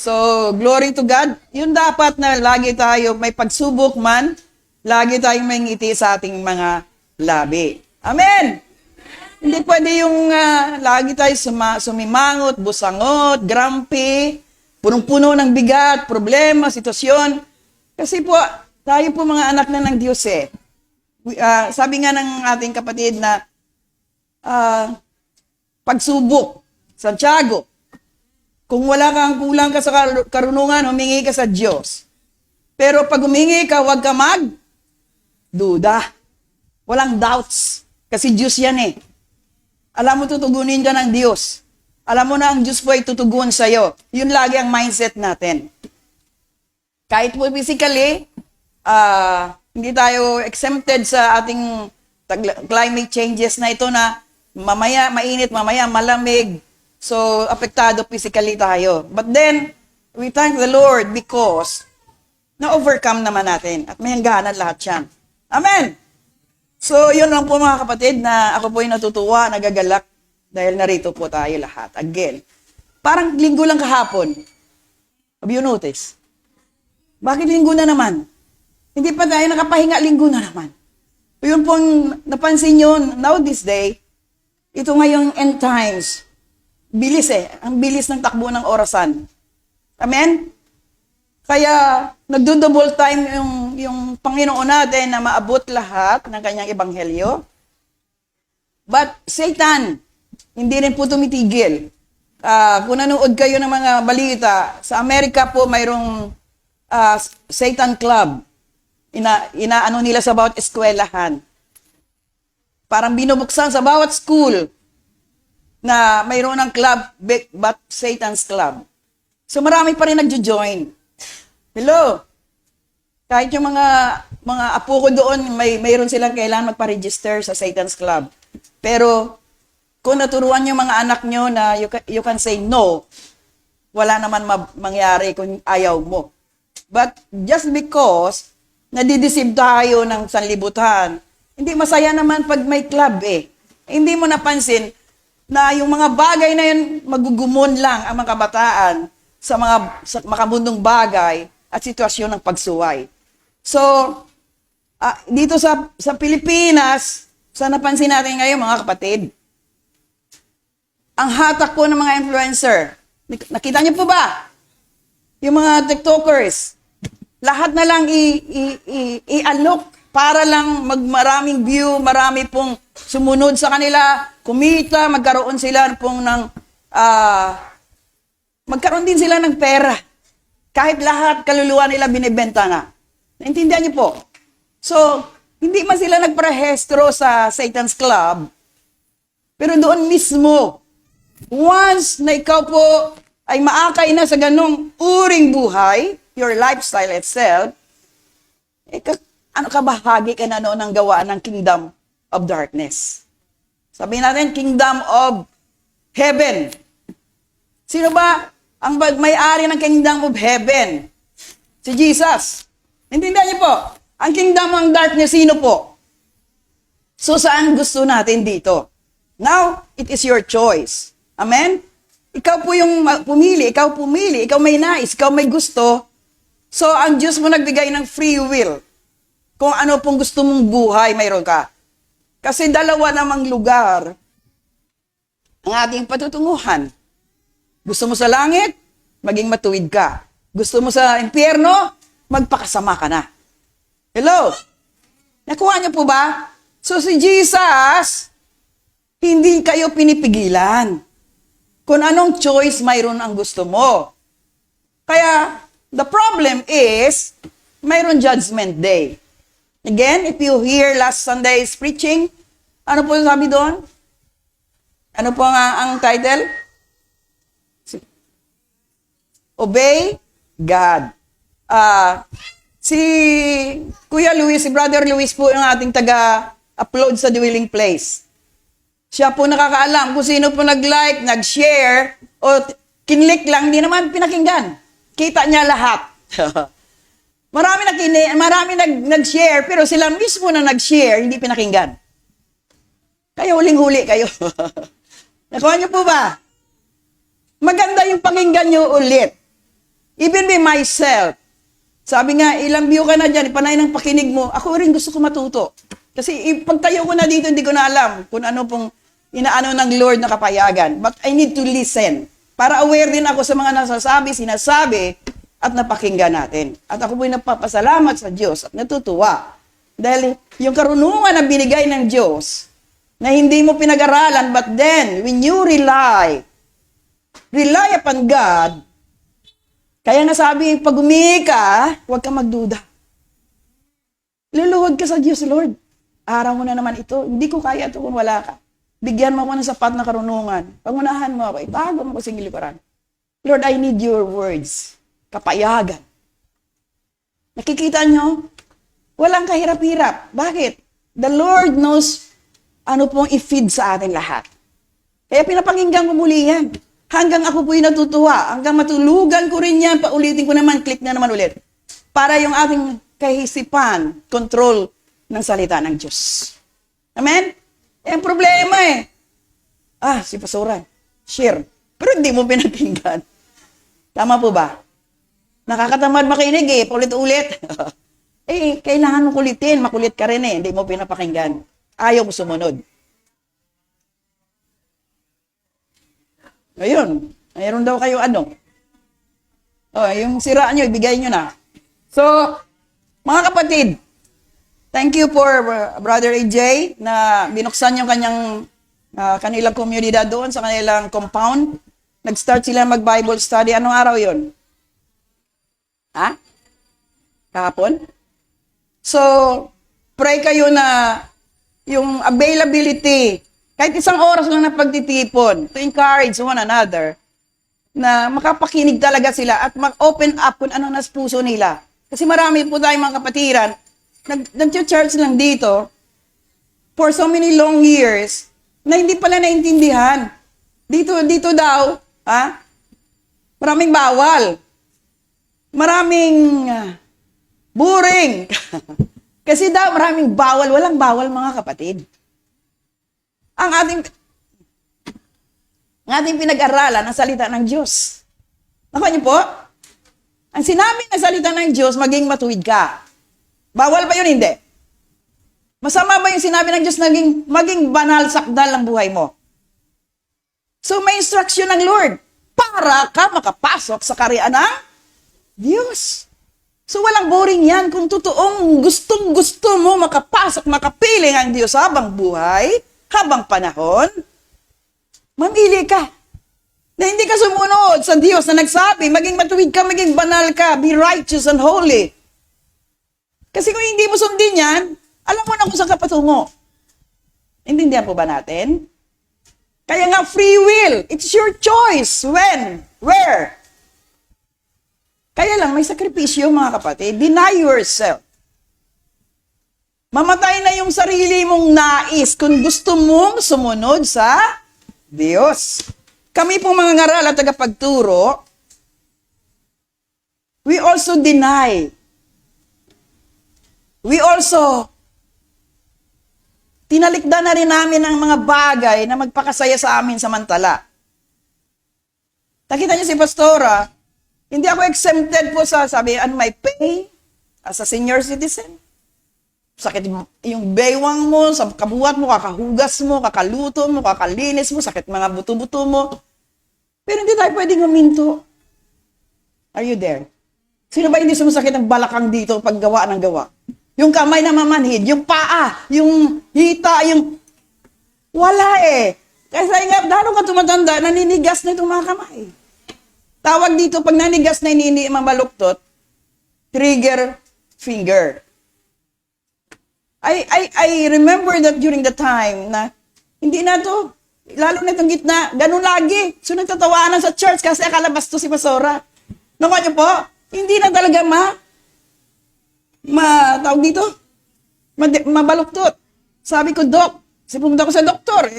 So, glory to God. Yun dapat na lagi tayo, may pagsubok man, lagi tayong may ngiti sa ating mga labi. Amen! Hindi pwede yung lagi tayo sumimangot, busangot, grumpy, punong-puno ng bigat, problema, sitwasyon. Kasi po, tayo po mga anak na ng Diyos eh. Sabi nga ng ating kapatid na pagsubok, Santiago, kung wala kang kulang ka sa karunungan, humingi ka sa Diyos. Pero pag humingi ka, huwag ka duda. Walang doubts. Kasi Diyos yan eh. Alam mo, tutugunin ka ng Diyos. Alam mo na ang Diyos po ay tutugon sa'yo. Yun lagi ang mindset natin. Kahit po physically, hindi tayo exempted sa ating climate changes na ito na mamaya mainit, mamaya malamig. So, apektado physically tayo. But then, we thank the Lord because na-overcome naman natin at may hangganan lahat yan. Amen! So, yun lang po mga kapatid na ako po ay natutuwa, nagagalak dahil narito po tayo lahat. Again, parang linggo lang kahapon. Have you noticed? Bakit linggo na naman? Hindi pa tayo nakapahinga, linggo na naman. Yun pong napansin nyo, now this day, ito ngayong end times, bilis eh. Ang bilis ng takbo ng orasan. Amen? Kaya, nagdo-double time yung Panginoon natin na maabot lahat ng kanyang ebanghelyo. But, Satan, hindi rin po tumitigil. Kung nanood kayo ng mga balita, sa Amerika po mayroong Satan Club. Inaano nila sa bawat eskwelahan. Parang binubuksan sa bawat school na mayroon ng club, but Satan's Club. So marami pa rin nagjo-join. Hello? Kahit yung mga apo ko doon, mayroon silang kailangan magpa-register sa Satan's Club. Pero kung naturuan yung mga anak nyo na you can say no, wala naman mangyari kung ayaw mo. But just because nadideceive tayo ng sanlibutan, hindi masaya naman pag may club eh. Hindi mo napansin na yung mga bagay na yun, magugumon lang ang mga kabataan sa makamundong bagay at sitwasyon ng pagsuway. So, dito sa Pilipinas, sa napansin natin ngayon mga kapatid, ang hatak po ng mga influencer, nakita niyo po ba? Yung mga TikTokers, lahat na lang i-alok para lang magmaraming view, marami pong sumunod sa kanila, kumita, magkaroon sila pong magkaroon din sila ng pera. Kahit lahat kaluluwa nila binibenta na. Naintindihan niyo po? So, hindi man sila nagparehistro sa Satan's Club, pero doon mismo, once na ikaw po ay maakay na sa ganong uring buhay, your lifestyle itself, ano ka bahagi ka na noon ng gawaan ng kingdom of darkness? Sabihin natin, kingdom of heaven. Sino ba ang may-ari ng kingdom of heaven? Si Jesus. Intindihan niyo po, ang kingdom ng darkness, sino po? So, saan gusto natin dito? Now, it is your choice. Amen? Ikaw po yung pumili, ikaw may nais, ikaw may gusto. So, ang Diyos mo nagbigay ng free will. Kung ano pong gusto mong buhay, mayroon ka. Kasi dalawa namang lugar ang ating patutunguhan. Gusto mo sa langit, maging matuwid ka. Gusto mo sa impyerno, magpakasama ka na. Hello? Nakuha niyo po ba? So si Jesus, hindi kayo pinipigilan. Kung anong choice mayroon ang gusto mo. Kaya, the problem is, mayroon judgment day. Again, if you hear last Sunday's preaching, ano po sabi doon? Ano po ang title? Obey God. Si Kuya Luis, si Brother Luis po yung ating taga-upload sa Dwelling Place. Siya po nakakaalam kung sino po nag-like, nag-share, o kinlik lang, hindi naman pinakinggan. Kita niya lahat. Marami nag-share, pero sila mismo na nag-share, hindi pinakinggan. Kaya huling-huli kayo. Nakuha niyo po ba? Maganda yung pakinggan niyo ulit. Even me myself, sabi nga, ilang view ka na dyan, ipanay ng pakinig mo, ako rin gusto ko matuto. Kasi pagtayo ko na dito, hindi ko na alam kung ano pong inaano ng Lord na kapayagan. But I need to listen. Para aware din ako sa mga nasasabi, sinasabi, at napakinggan natin. At ako po'y napapasalamat sa Diyos at natutuwa. Dahil yung karunungan na binigay ng Diyos, na hindi mo pinag-aralan, but then, when you rely upon God, kaya nga sabi, pag humingi ka, huwag ka magduda. Luluhod ka sa Diyos, Lord. Araw mo na naman ito. Hindi ko kaya ito kung wala ka. Bigyan mo ako ng sapat na karunungan. Pangunahan mo ako, itago mo ko sa giliparan. Lord, I need your words. Kapayagan. Nakikita nyo? Walang kahirap-hirap. Bakit? The Lord knows ano pong i-feed sa atin lahat. Kaya pinapakinggan ko muli yan. Hanggang ako po'y natutuwa. Hanggang matulugan ko rin yan. Paulitin ko naman, click na naman ulit. Para yung ating kahisipan, control ng salita ng Diyos. Amen? Ang problema si Pastoran, share. Pero hindi mo pinakinggan. Tama po ba? Nakakatamad makinig paulit-ulit. Kailangan mo kulitin. Makulit ka rin hindi mo pinapakinggan. Ayaw mo sumunod. Ayun. Mayroon daw kayo yung sira nyo, ibigay nyo na. So, mga kapatid, thank you for Brother AJ na binuksan yung kanilang komunidad doon sa kanilang compound. Nag-start sila mag-Bible study. Anong araw yon? Kahapon? So, pray kayo na yung availability, kahit isang oras lang na pagtitipon, to encourage one another, na makapakinig talaga sila at mag-open up kung ano nas puso nila. Kasi marami po tayong mga kapatiran, nag-church lang dito, for so many long years, na hindi pala naintindihan. Dito daw, maraming bawal. Maraming boring. Kasi daw maraming bawal, walang bawal mga kapatid. Ang ating pinag-aralan ang salita ng Diyos. Nakuha niyo po? Ang sinabi ng salita ng Diyos, maging matuwid ka. Bawal ba yun? Hindi. Masama ba yung sinabi ng Diyos maging banal sakdal ang buhay mo? So may instruction ng Lord para ka makapasok sa kaharian ng Diyos. So walang boring yan kung totoong gustong-gusto mo makapasok, makapiling ang Diyos habang buhay, habang panahon, mamili ka. Na hindi ka sumunod sa Diyos na nagsabi, maging matuwid ka, maging banal ka, be righteous and holy. Kasi kung hindi mo sundin yan, alam mo na kung saan ka patungo. Intindihan po ba natin? Kaya nga free will, it's your choice. When? Where? Kaya lang, may sakripisyo mga kapatid. Deny yourself. Mamatay na yung sarili mong nais kung gusto mong sumunod sa Diyos. Kami pong mga ngaral at tagapagturo, we also deny. We also tinalikdan na rin namin ang mga bagay na magpakasaya sa amin samantala. Nakita niyo si Pastora, hindi ako exempted po sa sabihan my pay as a senior citizen. Sakit yung baywang mo, sa kabuhat mo, kakahugas mo, kakaluto mo, kakalinis mo, sakit mga buto-buto mo. Pero hindi tayo pwedeng huminto. Are you there? Sino ba hindi sumasakit ng balakang dito pag gawa ng gawa? Yung kamay na mamanhid, yung paa, yung hita, yung... Wala Kasi nga, lalo ka tumatanda, naninigas na itong mga kamay. Tawag dito, pag nanigas na hindi mabaluktot, trigger finger. I remember that during the time na hindi na to, lalo na itong gitna, ganun lagi. So nagtatawanan sa church kasi akala bastos si Pastora. Nakuha niyo po, hindi na talaga tawag dito, mabaluktot. Sabi ko, Dok, pumunta ko sa doktor,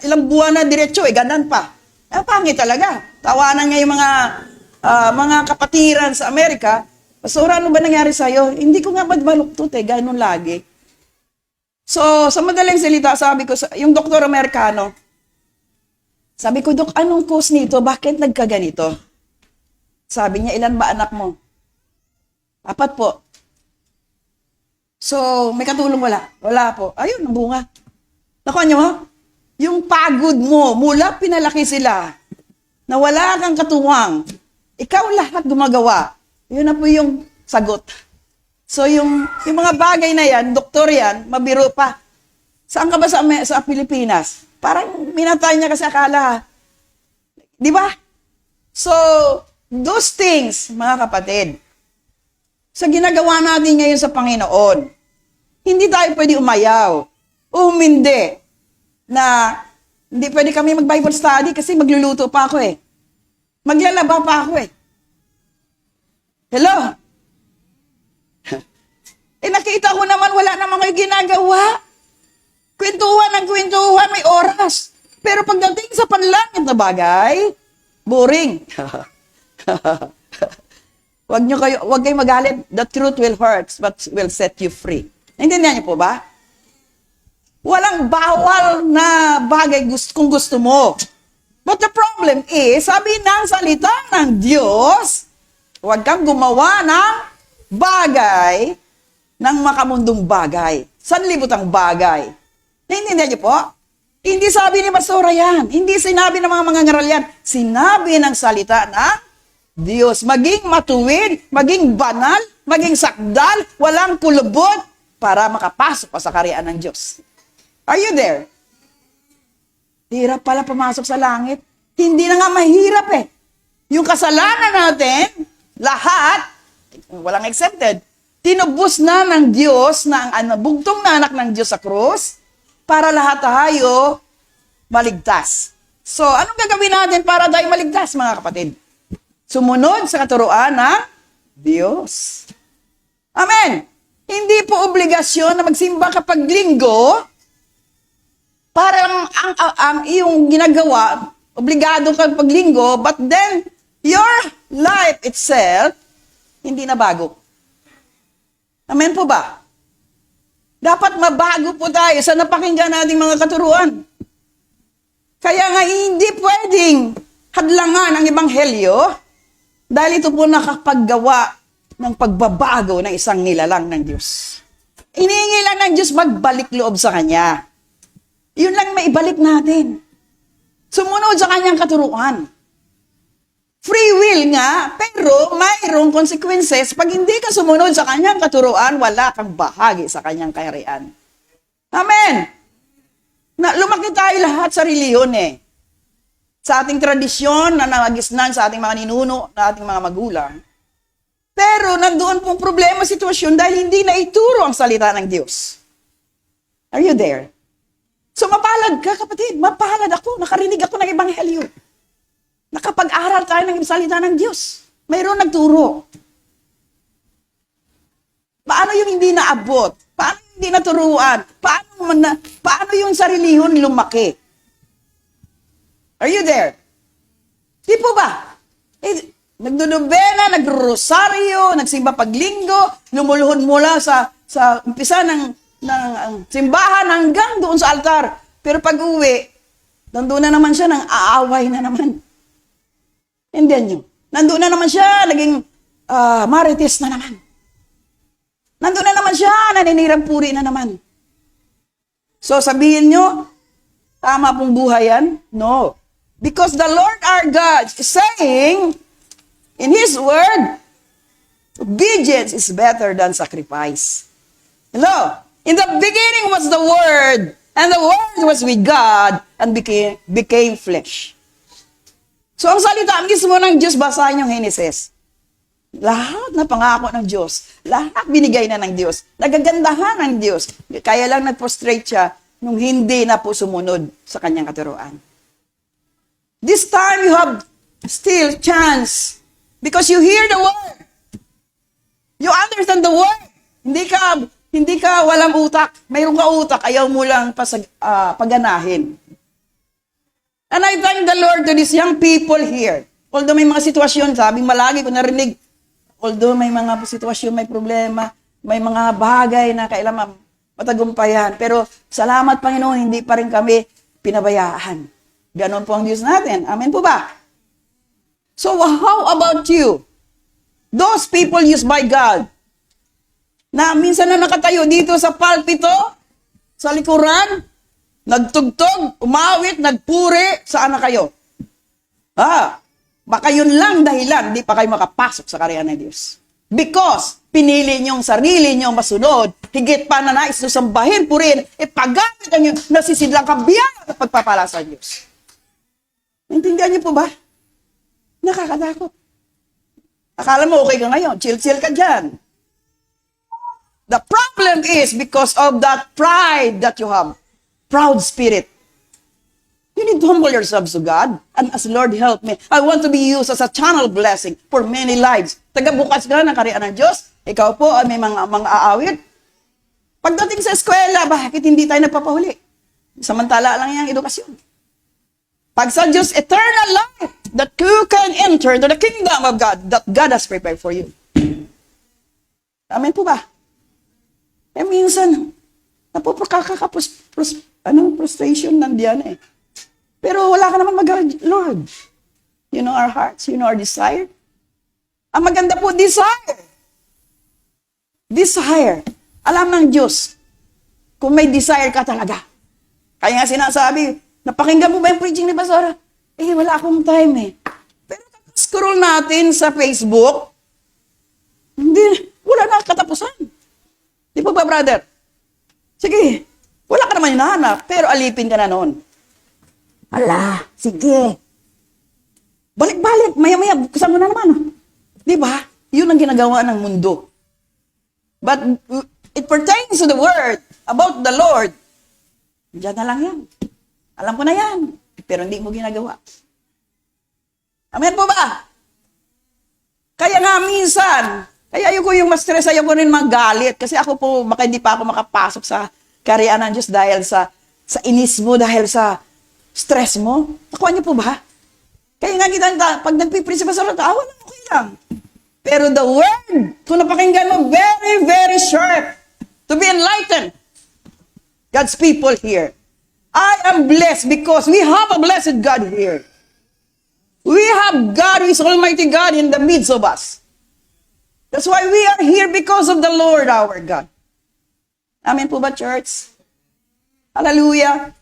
ilang buwan na diretso, ganan pa. Pangit talaga. Tawanan nga yung mga kapatiran sa Amerika. Pastora, ano ba nangyari sa'yo? Hindi ko nga baluktot ganun lagi. So, sa madaling salita, sabi ko, yung doktor Amerikano, sabi ko, Dok, anong cause nito? Bakit nagkaganito? Sabi niya, ilan ba anak mo? 4 po. So, may katulong wala? Wala po. Ayun, ang bunga. Nakuha niyo mo? Yung pagod mo, mula pinalaki sila, na wala kang katuwang, ikaw lahat gumagawa. Yun na po yung sagot. So, yung mga bagay na yan, doktor yan, mabiro pa. Saan ka ba sa Pilipinas? Parang minatay niya kasi akala. Di ba? So, those things, mga kapatid, sa ginagawa natin ngayon sa Panginoon, hindi tayo pwede umayaw o humindi na hindi pwede kami mag-Bible study kasi magluluto pa ako eh. Maglalaba pa ako eh. Hello? Nakita ko naman wala naman kayo ginagawa. Kwentuhan ng kwentuhan, may oras. Pero pagdating sa panlangit na bagay, boring. Wag kayo magalit. The truth will hurt, but will set you free. Naintindihan niyo po ba? Walang bawal na bagay kung gusto mo. But the problem is, sabi ng salita ng Diyos, huwag kang gumawa ng bagay, ng makamundong bagay. Sanlibutang bagay. Naintindihan niyo po? Hindi sabi ni Pastora yan. Hindi sinabi ng mga mangangaral yan. Sinabi ng salita ng Diyos. Maging matuwid, maging banal, maging sakdal, walang kulubot para makapasok pa sa karyaan ng Diyos. Are you there? Hirap pala pumasok sa langit. Hindi na nga mahirap eh. Yung kasalanan natin, lahat, walang exempted, tinubos na ng Diyos na ang bugtong na anak ng Diyos sa krus para lahat tayo maligtas. So, anong gagawin natin para tayo maligtas, mga kapatid? Sumunod sa katuruan ng Diyos. Amen. Hindi po obligasyon na magsimba kapag linggo para ang iyong ginagawa, obligado kang paglinggo, but then your life itself hindi na bago. Amen po ba? Dapat mabago po tayo sa napakinggan nating mga katuruan. Kaya nga hindi pwedeng hadlangan ang ebanghelyo dahil ito po nakapaggawa ng pagbabago ng isang nilalang ng Diyos. Inihingi lang ng Diyos magbalik loob sa Kanya. Yun lang maibalik natin. Sumunod sa Kanyang katuruan. Free will nga, pero mayroong consequences. Pag hindi ka sumunod sa Kanyang katuruan, wala kang bahagi sa Kanyang kaharian. Amen! Lumaki tayo lahat sa reliyon eh. Sa ating tradisyon na nangagisnan sa ating mga ninuno, na ating mga magulang. Pero nandoon pong problema, sitwasyon dahil hindi na ituro ang salita ng Diyos. Are you there? So mapalad ka, kapatid. Mapalad ako. Nakarinig ako ng ebanghelyo. Nakapag-aral tayo ng salita ng Diyos. Mayroon nagturo. Paano yung hindi naabot? Paano yung hindi naturuan? Paano yung sariliyon lumaki? Are you there? Di po ba? Nagdudubena, nagrosaryo, nagsimba paglinggo, lumuluhod mula sa umpisa ng simbahan hanggang doon sa altar. Pero pag uwi, nandun na naman siya ng aaway na naman. And then yun, nandun na naman siya, naging marites na naman. Nandun na naman siya, naninirang puri na naman. So sabihin nyo, tama pong buhay yan? No. Because the Lord our God is saying in His Word, obedience is better than sacrifice. Hello? In the beginning was the Word, and the Word was with God, and became flesh. So ang salita mismo ng Diyos, basahin yung Genesis. Lahat na pangako ng Diyos, lahat binigay na ng Diyos, nagagandahan ng Diyos. Kaya lang nag-prostrate siya nung hindi na po sumunod sa kanyang katuruan. This time you have still chance because you hear the Word. You understand the Word. Hindi ka walang utak. Mayroon ka utak, ayaw mo lang paganahin. And I thank the Lord to these young people here. Although may mga sitwasyon, sabing malagi ko narinig, although may mga sitwasyon, may problema, may mga bagay na kailangan matagumpayan. Pero salamat Panginoon, hindi pa rin kami pinabayaan. Ganon po ang Diyos natin. Amen po ba? So how about you? Those people used by God, na minsan na nakatayo dito sa pulpito, sa likuran, nagtugtog, umawit, nagpuri, saan na kayo? Baka yun lang dahilan, di pa kayo makapasok sa karyan ng Diyos. Because pinili niyong sarili niyong masunod, higit pa na nais nyo sambahin, purin, paggamit ang yung nasisidlang kabiyang at pagpapala sa Diyos. Intindihan niyo po ba? Nakakatakot. Akala mo okay ka ngayon, chill-chill ka dyan. The problem is because of that pride that you have. Proud spirit. You need to humble yourselves to God. And as Lord, help me. I want to be used as a channel blessing for many lives. Tagabukas ka ng karyan ng Diyos. Ikaw po ay may mga aawit. Pagdating sa eskwela, bakit hindi tayo nagpapahuli? Samantala lang yung edukasyon. Pag sa Diyos, eternal life that you can enter into the kingdom of God that God has prepared for you. Amen po ba? Minsan, frustration nandiyan eh. Pero wala ka naman Lord. You know our hearts, you know our desire. Ang maganda po, desire. Desire. Alam ng Diyos, kung may desire ka talaga. Kaya nga sinasabi, napakinggan mo ba yung preaching ni Pastora? Wala akong time eh. Pero scroll natin sa Facebook, wala na katapusan. Di ba brother? Sige, wala ka naman hinahanap, pero alipin ka na noon. Ala, sige. Balik-balik, maya-maya, bukasan mo na naman. Di ba? Yun ang ginagawa ng mundo. But it pertains to the word about the Lord. Diyan na lang yan. Alam ko na yan. Pero hindi mo ginagawa. Amen po ba? Kaya nga minsan, kaya ayoko yung ma-stress, ayoko rin magalit. Kasi ako po, baka hindi pa ako makapasok sa karyan ng Diyos dahil sa inis mo, dahil sa stress mo. Nakuha niyo po ba? Kaya nga kita, pag nagpipreach sa Pastor, awa na, okay lang. Pero the word, kung napakinggan mo, very, very sharp. To be enlightened. God's people here. I am blessed because we have a blessed God here. We have God who is Almighty God in the midst of us. That's why we are here because of the Lord our God. Amen po ba, church? Hallelujah.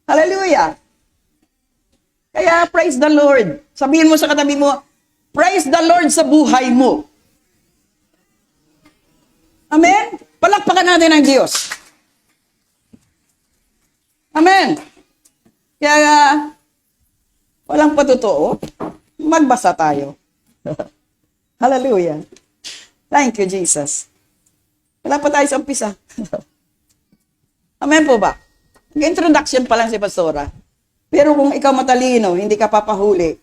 Hallelujah. Kaya praise the Lord. Sabihin mo sa katabi mo, praise the Lord sa buhay mo. Amen? Palakpakan natin ang Diyos. Amen. Kaya, walang patotoo, magbasa tayo. Hallelujah. Thank you, Jesus. Wala pa tayo sa umpisa. Amen po ba? Introduction pa lang si Pastora. Pero kung ikaw matalino, hindi ka papahuli.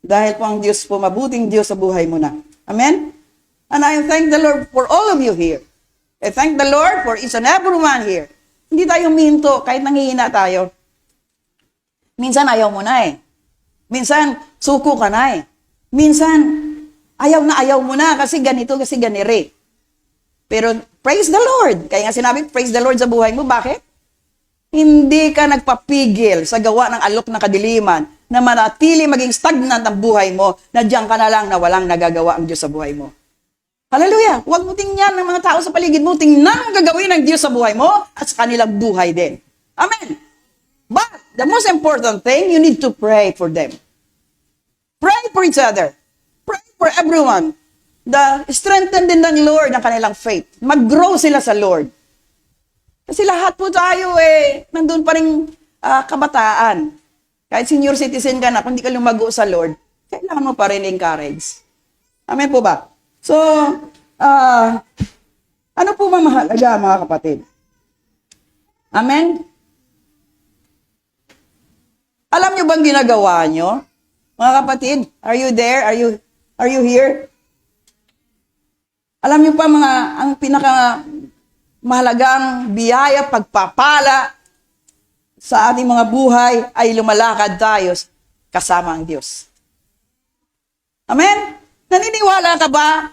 Dahil po ang Diyos po, mabuting Diyos sa buhay mo na. Amen? And I thank the Lord for all of you here. I thank the Lord for each and every one here. Hindi tayo minto, kahit nanghihina tayo. Minsan ayaw mo na eh. Minsan suko ka na eh. Minsan ayaw mo na kasi ganito, kasi ganire. Pero praise the Lord. Kaya nga sinabi, praise the Lord sa buhay mo. Bakit? Hindi ka nagpapigil sa gawa ng alok na kadiliman na manatili maging stagnant ang buhay mo, na diyan ka na lang na walang nagagawa ang Diyos sa buhay mo. Hallelujah! Huwag mo tingnan ng mga tao sa paligid mo, tingnan ang gagawin ng Diyos sa buhay mo at sa kanilang buhay din. Amen! But the most important thing, you need to pray for them. Pray for each other. Pray for everyone. Strengthen din ng Lord ang kanilang faith. Mag-grow sila sa Lord. Kasi lahat po tayo nandun pa rin kabataan. Kahit senior citizen ka na, kung hindi ka lumago sa Lord, kailangan mo pa rin encourage. Amen po ba? So, ano po mahalaga mga kapatid? Amen? Alam nyo bang ginagawa nyo? Mga kapatid, are you there? Are you here? Alam nyo pa ang pinaka mahalagang biyaya, pagpapala sa ating mga buhay ay lumalakad tayo kasama ang Diyos. Amen? Naniniwala ka ba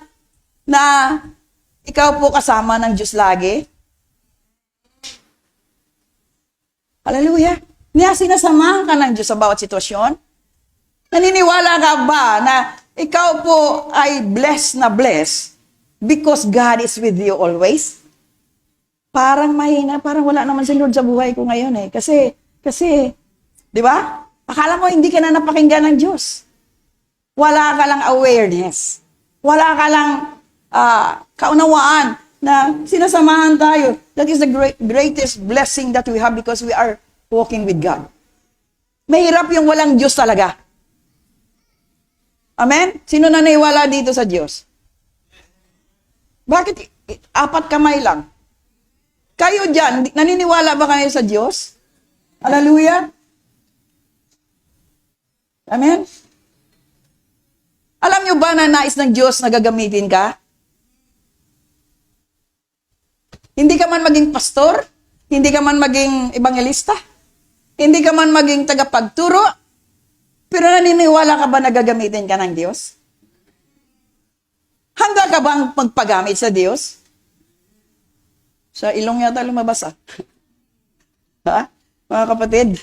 na ikaw po kasama ng Diyos lagi? Hallelujah! Niya sinasamahan ka ng Diyos sa bawat sitwasyon. Naniniwala ka ba na ikaw po ay blessed na blessed because God is with you always? Parang mahina, parang wala naman si Lord sa buhay ko ngayon eh. Kasi, di ba? Akala mo hindi ka na napakinggan ng Diyos. Wala ka lang awareness. Wala ka lang kaunawaan na sinasamahan tayo. That is the greatest blessing that we have because we are walking with God. Mahirap yung walang Diyos talaga. Amen? Sino naniniwala dito sa Diyos? Bakit 4 kamay lang? Kayo dyan, naniniwala ba kayo sa Diyos? Hallelujah? Amen? Alam nyo ba na nais ng Diyos na gagamitin ka? Hindi ka man maging pastor, hindi ka man maging evangelista, hindi ka man maging tagapagturo, pero naniniwala ka ba na gagamitin ka ng Diyos? Handa ka bang magpagamit sa Diyos? Sa ilong yata lumabas Ha? Mga kapatid,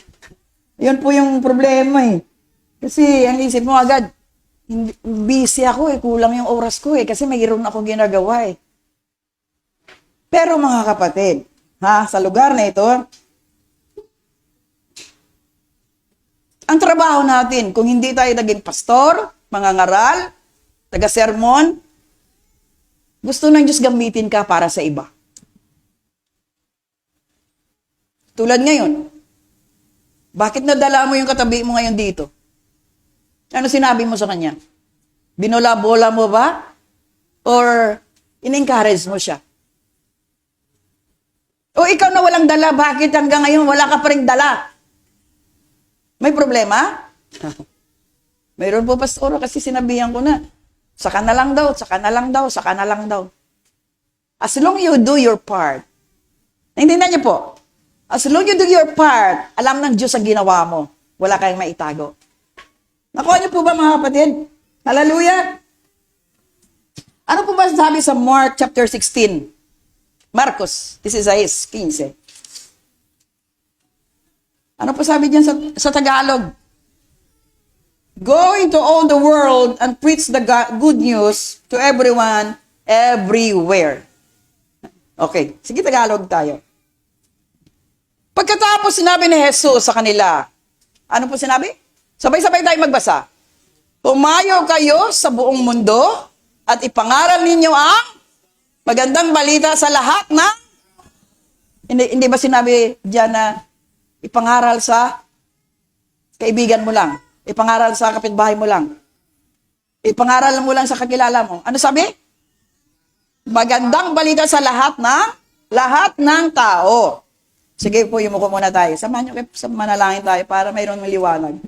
yun po yung problema eh. Kasi ang isip mo agad, busy ako eh, kulang yung oras ko eh, kasi mayroon ako ginagawa eh. Pero mga kapatid, sa lugar na ito, ang trabaho natin, kung hindi tayo naging pastor, mangangaral, taga-sermon, gusto ng Diyos gamitin ka para sa iba. Tulad ngayon, bakit nadala mo yung katabi mo ngayon dito? Ano sinabi mo sa kanya? Binola-bola mo ba? Or in-encourage mo siya? O ikaw na walang dala, bakit hanggang ngayon wala ka pa ring dala? May problema? Mayroon po, pastor, kasi sinabihan ko na, saka na lang daw, saka na lang daw, saka na lang daw. As long you do your part, naintindihan niyo po, as long you do your part, alam ng Diyos ang ginawa mo. Wala kayong maitago. Nakuha niyo po ba mga kapatid? Hallelujah! Ano po ba sabi sa Mark chapter 16? Marcos, this is 15. Ano po sabi diyan sa Tagalog? Go into all the world and preach the good news to everyone, everywhere. Okay, sige Tagalog tayo. Pagkatapos sinabi ni Jesus sa kanila, ano po sinabi? Sabay-sabay tayo magbasa. Pumayo kayo sa buong mundo at ipangaral ninyo ang magandang balita sa lahat na hindi ba sinabi diyan na ipangaral sa kaibigan mo lang, ipangaral sa kapitbahay mo lang, ipangaral mo lang sa kakilala mo. Ano sabi? Magandang balita sa lahat ng tao. Sige po, yumuko muna tayo. Samahan nyo kayo sa manalangin tayo para mayroon maliwanag.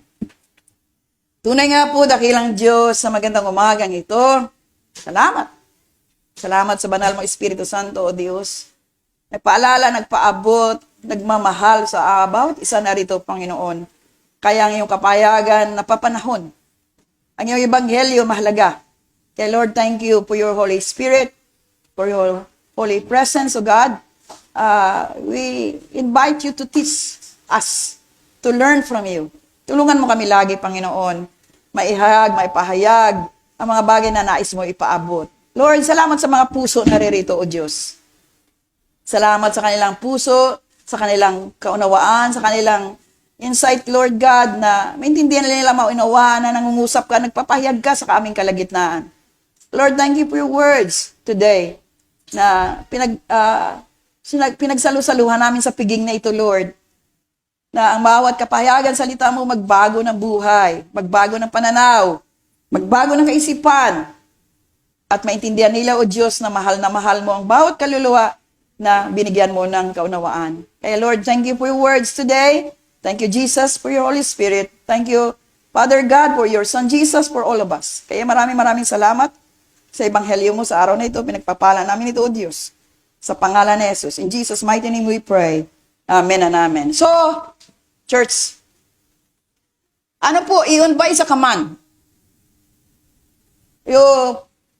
Tunay nga po, dakilang Diyos, sa magandang umagang ito. Salamat. Salamat sa banal mong Espiritu Santo, O Diyos. Nagpaalala, nagpaabot, nagmamahal sa bawat isa na rito, Panginoon. Kaya ang iyong kapayagan, napapanahon. Ang iyong ebanghelyo, mahalaga. Kaya Lord, thank you for your Holy Spirit, for your holy presence, O God. We invite you to teach us, to learn from you. Tulungan mo kami lagi, Panginoon, maipahayag ang mga bagay na nais mo ipaabot. Lord, salamat sa mga puso na ririto, O Diyos. Salamat sa kanilang puso, sa kanilang kaunawaan, sa kanilang insight, Lord God, na maintindihan nila mauunawaan na nangungusap ka, nagpapahayag ka sa aming kalagitnaan. Lord, thank you for your words today na pinagsalu-saluhan namin sa piging na ito, Lord, na ang bawat kapahayagan salita mo magbago ng buhay, magbago ng pananaw, magbago ng kaisipan, at maintindihan nila, O Diyos, na mahal mo ang bawat kaluluwa na binigyan mo ng kaunawaan. Kaya Lord, thank you for your words today. Thank you, Jesus, for your Holy Spirit. Thank you, Father God, for your Son Jesus, for all of us. Kaya maraming salamat sa ebanghelyo mo sa araw na ito. Pinagpapala namin ito, O Diyos, sa pangalan ni Jesus. In Jesus' mighty name we pray. Amen and amen. So, church, ano po, iyon ba isa command?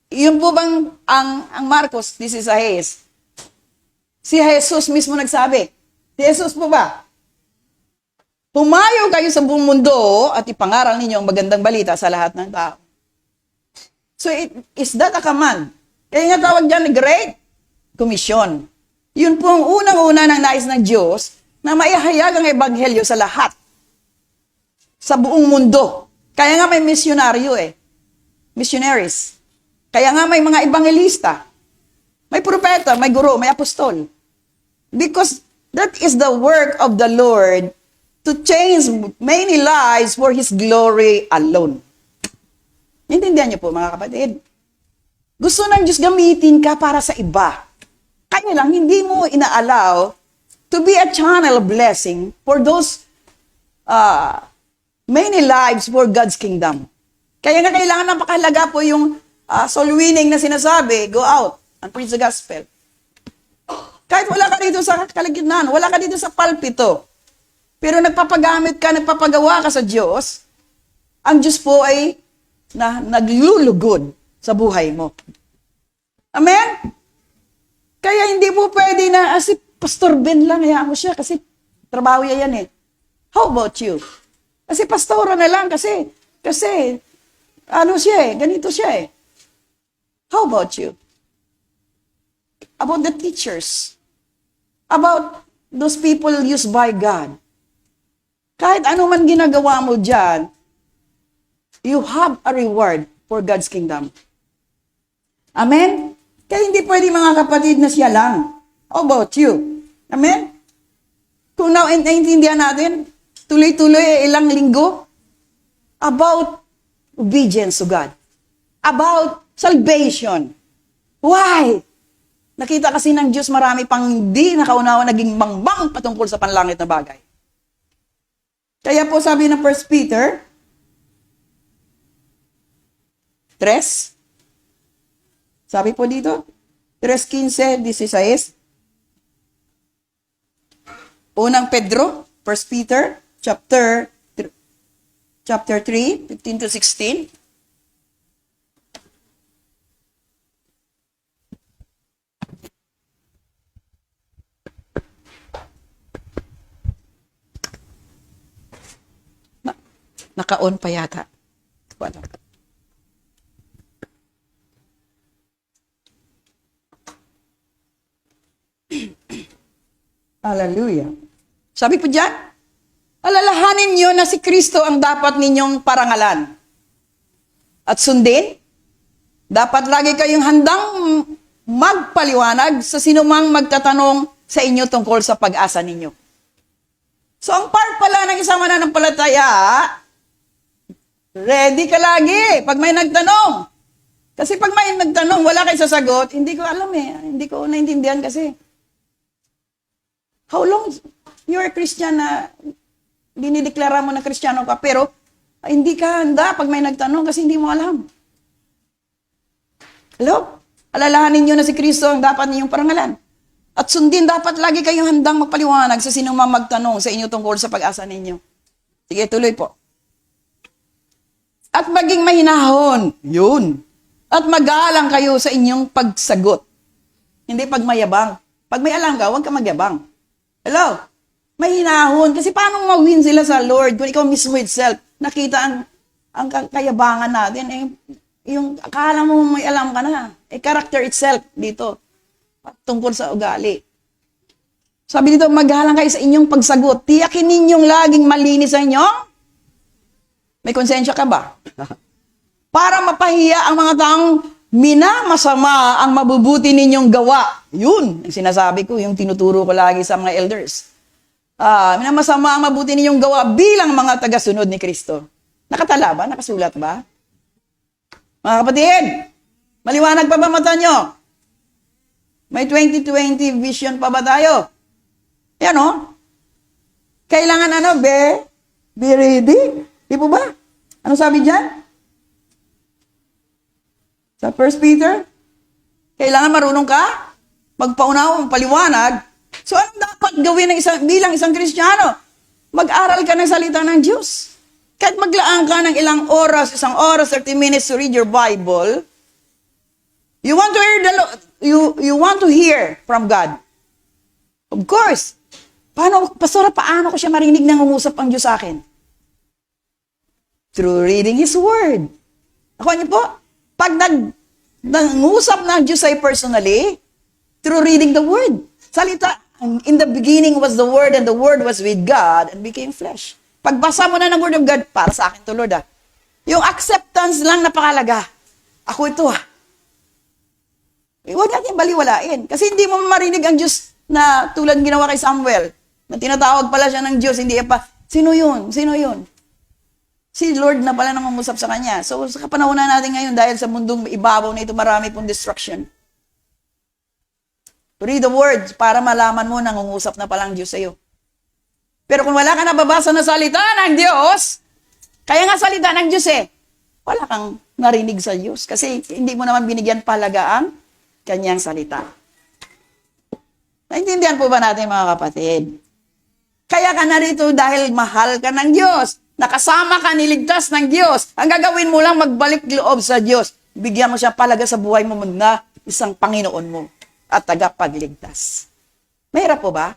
Yun po bang ang Marcos, this is a Hayes? Si Jesus mismo nagsabi. Si Jesus po ba? Humayo kayo sa buong mundo at ipangaral ninyo ang magandang balita sa lahat ng tao. So, is that a command? Kaya nga tawag dyan, Great Commission. Yun po ang unang-una ng nais ng Diyos na maihayag ang ebanghelyo sa lahat. Sa buong mundo. Kaya nga may misyonaryo missionaries. Kaya nga may mga evangelista. May propeta, may guro, may apostol. Because that is the work of the Lord to change many lives for His glory alone. Intindihan niyo po mga kapatid. Gusto ng Diyos gamitin ka para sa iba. Kaya lang, hindi mo ina-allow to be a channel of blessing for those many lives for God's kingdom. Kaya nga kailangan napakahalaga po yung soul winning na sinasabi, go out and preach the gospel. Kahit wala ka dito sa kalagitnaan, wala ka dito sa palpito, pero nagpapagamit ka, nagpapagawa ka sa Diyos, ang Diyos po ay naglulugod sa buhay mo. Amen? Kaya hindi po pwede na, si Pastor Ben lang, hayaan mo siya kasi trabaho yan eh. How about you? Kasi pastora na lang kasi ano siya ganito siya How about you? About the teachers? About those people used by God? Kahit ano man ginagawa mo dyan, you have a reward for God's kingdom. Amen? Kaya hindi pwede mga kapatid na siya lang. How about you? Amen? Kung naintindihan natin, tuloy-tuloy ilang linggo about obedience to God. About salvation. Why? Nakita kasi ng Diyos marami pang hindi nakaunawa naging mangbang patungkol sa panlangit na bagay. Kaya po sabi ng 1 Peter 3, sabi po dito, 3:15, 16, unang Pedro, 1 Peter, chapter 3, 15 to 16. Naka-on pa yata. Wala. Hallelujah. Sabi po dyan, alalahanin niyo na si Kristo ang dapat ninyong parangalan. At sundin, dapat lagi kayong handang magpaliwanag sa sinumang magtatanong sa inyo tungkol sa pag-asa ninyo. So, ang part pala ng isang mananampalataya, ready ka lagi pag may nagtanong. Kasi pag may nagtanong, wala kayo sasagot, hindi ko alam hindi ko naintindihan kasi. How long you're a Christian na dinideklara mo na Kristiyano ka, pero hindi ka handa pag may nagtanong kasi hindi mo alam. Hello? Alalahanin niyo na si Kristo ang dapat ninyong parangalan. At sundin, dapat lagi kayong handang magpaliwanag sa sinong magtanong sa inyo tungkol sa pag-asa ninyo. Sige, tuloy po. At maging mahinahon. Yun. At magalang kayo sa inyong pagsagot. Hindi pag mayabang. Pag may alam ka, huwag ka magyabang. Hello? Mahinahon. Kasi paano mawin sila sa Lord kung ikaw mismo itself nakita ang kayabangan natin? Yung akala mo may alam ka na. Character itself dito. Tungkol sa ugali. Sabi dito, magalang kayo sa inyong pagsagot. Tiyakin ninyong laging malinis sa inyo. May konsensya ka ba? Para mapahiya ang mga taong minamasama ang mabubuti ninyong gawa. Yun, ang sinasabi ko, yung tinuturo ko lagi sa mga elders. Minamasama ang mabuti ninyong gawa bilang mga tagasunod ni Kristo. Nakatala ba? Nakasulat ba? Mga kapatid, maliwanag pa ba mata nyo? May 2020 vision pa ba tayo? Yan o. Kailangan be ready. Di po ba? Ano sabi dyan? Sa 1 Peter? Kailangan marunong ka? Magpaunaw, paliwanag. So, ano dapat gawin bilang isang Kristiyano? Mag-aral ka ng salita ng Diyos. Kahit maglaan ka ng isang oras, 30 minutes to read your Bible, you want to hear you want to hear from God. Of course. Pastora, paano ko siya marinig na ngungusap ang Diyos sa akin? Through reading His Word. Ako niyo po, pag nangusap ng Diyos sa'yo personally, through reading the Word. Salita, in the beginning was the Word, and the Word was with God, and became flesh. Pagbasa mo na ng Word of God, para sa akin to, Lord, yung acceptance lang napakalaga. Ako ito, huwag natin baliwalain. Kasi hindi mo marinig ang Diyos na tulad ginawa kay Samuel, na tinatawag pala siya ng Diyos, hindi pa, sino yun? Sino yun? Si Lord na pala nangungusap sa kanya. So, sa kapanahonan natin ngayon, dahil sa mundong ibabaw na ito, marami pong destruction. Read the Word para malaman mo nangungusap na palang Diyos sa'yo. Pero kung wala ka nababasa na salita ng Diyos, kaya nga salita ng Diyos wala kang narinig sa Diyos. Kasi hindi mo naman binigyan palaga ang kanyang salita. Naintindihan po ba natin mga kapatid? Kaya ka narito dahil mahal ka ng Diyos. Nakasama ka, niligtas ng Diyos. Ang gagawin mo lang, magbalik loob sa Diyos. Bigyan mo siya palaga sa buhay mo na isang Panginoon mo at tagapagligtas. Mahirap po ba?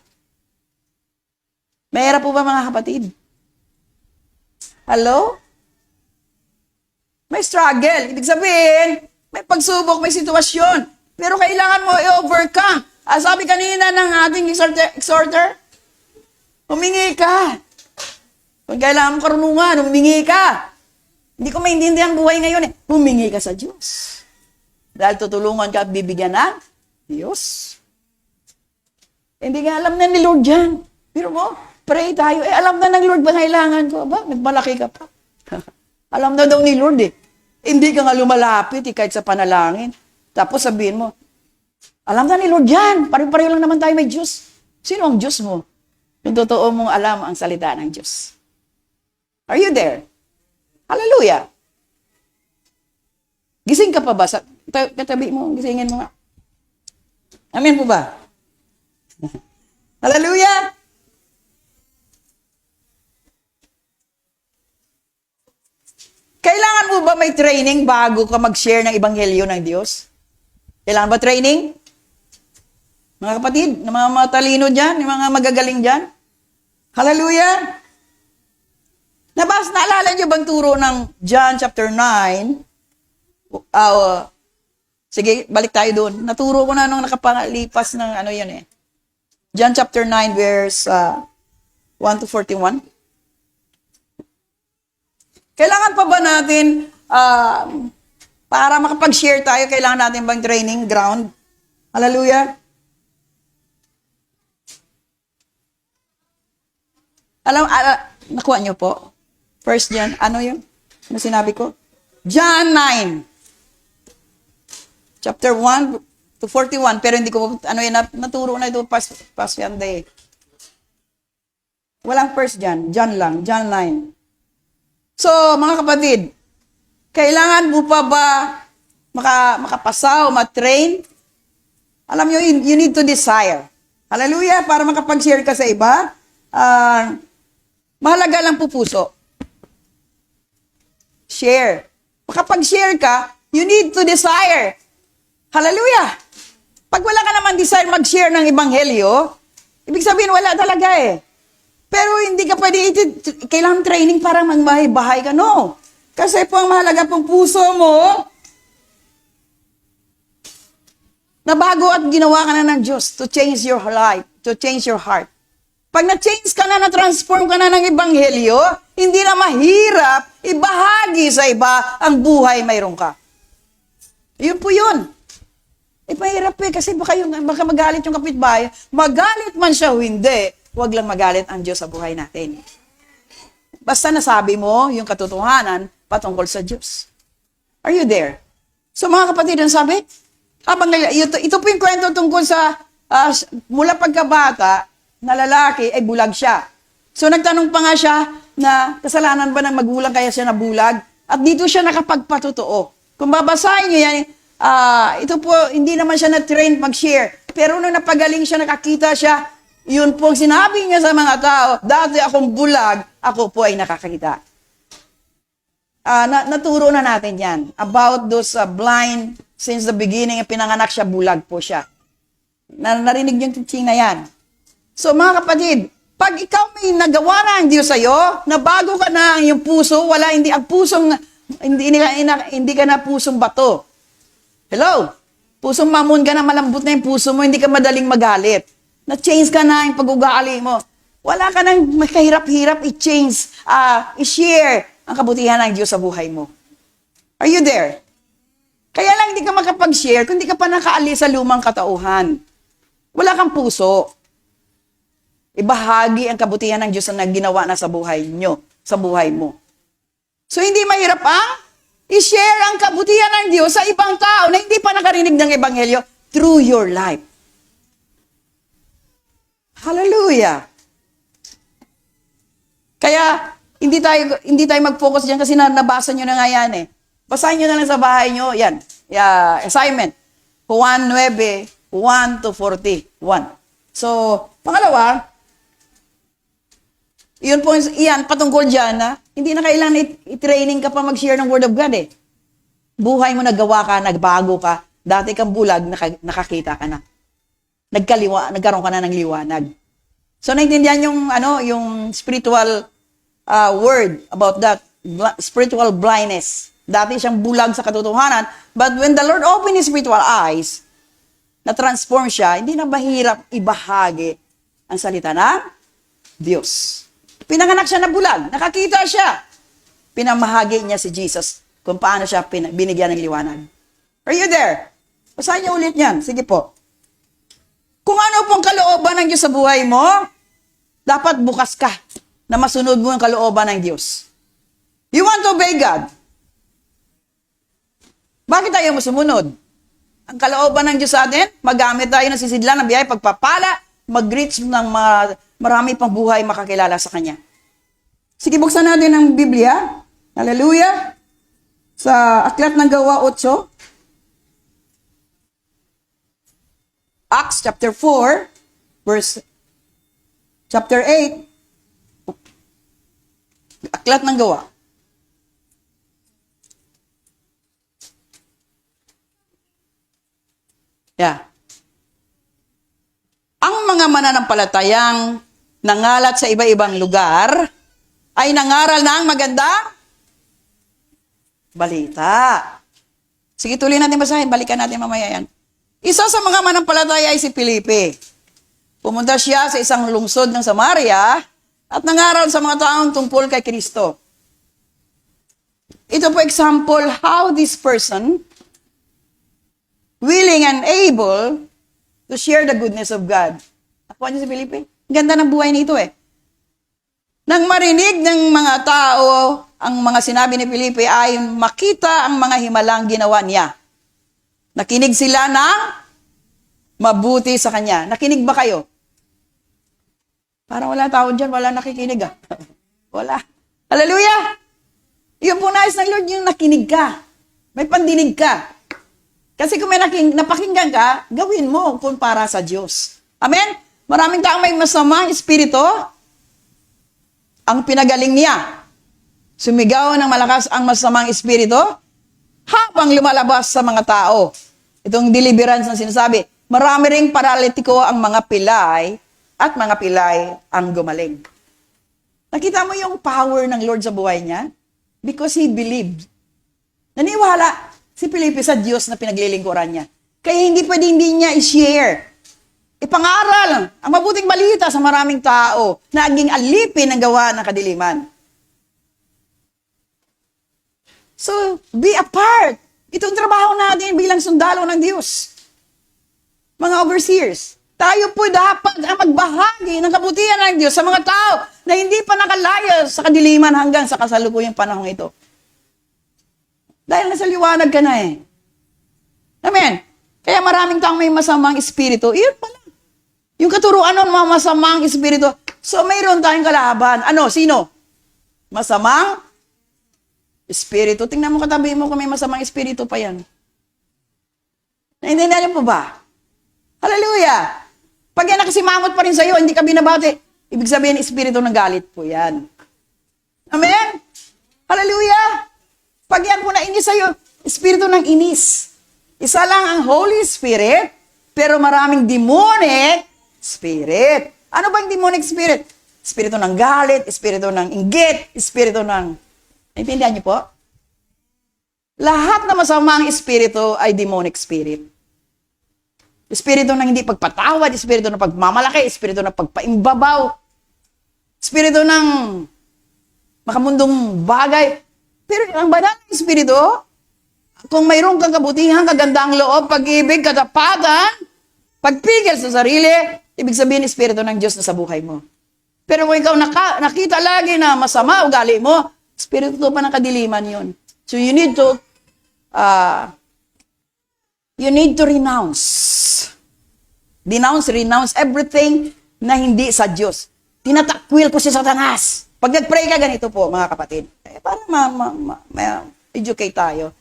Mahirap po ba mga kapatid? Hello? May struggle. Ibig sabihin, may pagsubok, may sitwasyon. Pero kailangan mo i-overcome. Sabi kanina ng ating exhorter, humingi ka. Kung kailangan mo karunungan, humingi ka. Hindi ko maintindihan ang buhay ngayon Humingi ka sa Diyos. Dahil tutulungan ka at bibigyan ng Diyos. Hindi nga alam na ni Lord yan. Pero mo, pray tayo. Alam na ng Lord ba kailangan ko? Ba, nagmalaki ka pa. Alam na daw ni Lord Hindi ka nga lumalapit kahit sa panalangin. Tapos sabihin mo, alam na ni Lord yan. Pare-pareho lang naman tayo may Diyos. Sino ang Diyos mo? Yung totoo mong alam ang salita ng Diyos. Are you there? Hallelujah. Gising ka pa ba? Katabi mo, gisingin mo nga. Amen po ba? Hallelujah. Kailangan mo ba may training bago ka mag-share ng ebanghelyo ng Diyos? Kailangan ba training? Mga kapatid, ng mga matalino dyan, ng mga magagaling dyan. Hallelujah! Naalala niyo bang turo ng John chapter 9? Sige, balik tayo doon. Naturo ko na nung nakapalipas ng John chapter 9 verse 1 to 41. Kailangan pa ba natin, para makapag-share tayo, kailangan natin bang training ground? Hallelujah! Nakuha niyo po? First John, yun? Ano sinabi ko? John 9. Chapter 1 to 41. Pero hindi ko, naturo na ito past yan day. Walang first John. John lang. John 9. So, mga kapatid, kailangan mo pa ba makapasa o matrain? Alam nyo, you need to desire. Hallelujah! Para makapag-share ka sa iba, mahalaga lang po puso. Share. Makapag-share ka, you need to desire. Hallelujah! Pag wala ka naman desire mag-share ng ebanghelyo, ibig sabihin wala talaga Pero hindi ka pwede, kailangan training para magbahay-bahay ka, no? Kasi po ang mahalaga pong puso mo, na bago at ginawa ka na ng Diyos to change your life, to change your heart. Pag na-change ka na, na-transform ka na ng ebanghelyo, hindi na mahirap ibahagi sa iba ang buhay mayroon ka. Yun po yun. Mahirap kasi baka magalit yung kapitbahay. Magalit man siya o hindi, huwag lang magalit ang Diyos sa buhay natin. Basta nasabi mo yung katotohanan patungkol sa Diyos. Are you there? So mga kapatid, ang sabi, ito po yung kwento tungkol sa mula pagkabata, na lalaki ay bulag siya. So nagtanong pa nga siya na kasalanan ba ng magulang kaya siya nabulag? At dito siya nakapagpatotoo. Kung babasahin niyo yan, ito po, hindi naman siya na-train mag-share. Pero nung napagaling siya, nakakita siya, yun po ang sinabi niya sa mga tao, dati akong bulag, ako po ay nakakita. Naturo na natin yan. About those blind, since the beginning, pinanganak siya, bulag po siya. Narinig yung teaching na yan. So mga kapatid, pag ikaw may nagawa na ang Diyos sa'yo, nabago ka na ang iyong puso, hindi ka na pusong bato. Hello? Pusong mamon ka na, malambot na yung puso mo, hindi ka madaling magalit. Na-change ka na yung pag-ugali mo. Wala ka nang makahirap-hirap i-change, i-share ang kabutihan ng Diyos sa buhay mo. Are you there? Kaya lang hindi ka makapag-share kung hindi ka pa nakaalis sa lumang katauhan. Wala kang puso. Ibahagi ang kabutihan ng Diyos na ginawa na sa buhay nyo, sa buhay mo. So hindi mahirap i-share ang kabutihan ng Diyos sa ibang tao na hindi pa nakarinig ng Ebanghelyo through your life. Hallelujah! Kaya, hindi tayo mag-focus dyan kasi nabasa nyo na nga yan eh. Basahin nyo na lang sa bahay nyo, yan. Assignment. Juan 9, 1 to 41. So, pangalawa, yun po, yan, patungkol dyan na, hindi na kailangan i-training ka pa mag-share ng Word of God eh. Buhay mo, naggawa ka, nagbago ka, dati kang bulag, nakakita ka na. Nagkaroon ka na ng liwanag. So, naintindihan yung spiritual word about that, spiritual blindness. Dati siyang bulag sa katotohanan, but when the Lord opened his spiritual eyes, na-transform siya, hindi na mahirap ibahagi ang salita ng Diyos. Pinanganak siya na bulag, nakakita siya. Pinamahagi niya si Jesus kung paano siya binigyan ng liwanag. Are you there? Basahin niyo ulit yan. Sige po. Kung ano pong kalooban ng Diyos sa buhay mo, dapat bukas ka na masunod mo ang kalooban ng Diyos. You want to obey God? Bakit tayo masumunod? Ang kalooban ng Diyos sa atin, magamit tayo ng sisidlan ng biyaya, pagpapala, mag-reach ng marami pang buhay makakilala sa Kanya. Sige, buksan natin ang Biblia. Hallelujah! Sa Aklat ng Gawa 8, Acts chapter 4, chapter 8, Aklat ng Gawa. Yeah. Ang mga mananampalatayang nangalat sa iba-ibang lugar ay nangaral ng magandang balita. Sige, tuloy natin basahin. Balikan natin mamaya yan. Isa sa mga manampalataya ay si Felipe. Pumunta siya sa isang lungsod ng Samaria at nangaral sa mga taong tungkol kay Kristo. Ito po example how this person willing and able to share the goodness of God. Nakuha niyo si Felipe? Ganda ng buhay nito eh. Nang marinig ng mga tao ang mga sinabi ni Felipe ay makita ang mga himalang ginawa niya. Nakinig sila ng mabuti sa kanya. Nakinig ba kayo? Parang wala tao dyan, wala nakikinig Wala. Hallelujah! Yun po nais ng Lord, yung nakinig ka. May pandinig ka. Kasi kung may napakinggan ka, gawin mo kung para sa Diyos. Amen? Maraming taong may masamang espiritu, ang pinagaling niya. Sumigaw ng malakas ang masamang espiritu, habang lumalabas sa mga tao. Itong deliverance na sinasabi, marami ring paralitiko ang mga pilay, at mga pilay ang gumaling. Nakita mo yung power ng Lord sa buhay niya? Because he believed. Naniwala si Felipe sa Diyos na pinaglilingkuran niya. Kaya hindi niya i-share. Ipangaral ang mabuting balita sa maraming tao na aging alipin ng gawa ng kadiliman. So, be a part. Itong trabaho natin bilang sundalo ng Diyos. Mga overseers, tayo po dapat ang magbahagi ng kabutihan ng Diyos sa mga tao na hindi pa nakalaya sa kadiliman hanggang sa kasalukuyang panahon ito. Dahil nasa liwanag ka na eh. Amen. Kaya maraming taong may masamang espiritu. Iyon pala. Yung katuruan ng mga masamang espiritu. So mayroon tayong kalaban. Ano? Sino? Masamang espiritu. Tingnan mo katabi mo kung may masamang espiritu pa yan. Naintindihan niyo po ba? Hallelujah! Pag yan nakasimangot pa rin sa'yo, hindi ka binabati, ibig sabihin, espiritu ng galit po yan. Amen? Hallelujah! Pag yan po nainis sa'yo, espiritu ng inis. Isa lang ang Holy Spirit, pero maraming demonic spirit. Ano ba yung demonic spirit? Espiritu ng galit, espiritu ng inggit, espiritu ng... Naintindihan niyo po? Lahat na masamang espiritu ay demonic spirit. Espiritu ng hindi pagpatawad, espiritu ng pagmamalaki, espiritu ng pagpaimbabaw, espiritu ng makamundong bagay. Pero ang banal na espiritu, kung mayroong kang kabutihan, kagandang loob, pag-ibig, katapatan, pagpigil sa sarili, ibig sabihin espiritu ng Diyos na sa buhay mo. Pero kung ikaw nakita lagi na masama ugali mo, espiritu pa ng kadiliman yun. So you need to renounce. Renounce everything na hindi sa Diyos. Tinatakwil ko si Satanas. Pag nag-pray ka, ganito po, mga kapatid. Para ma-educate tayo.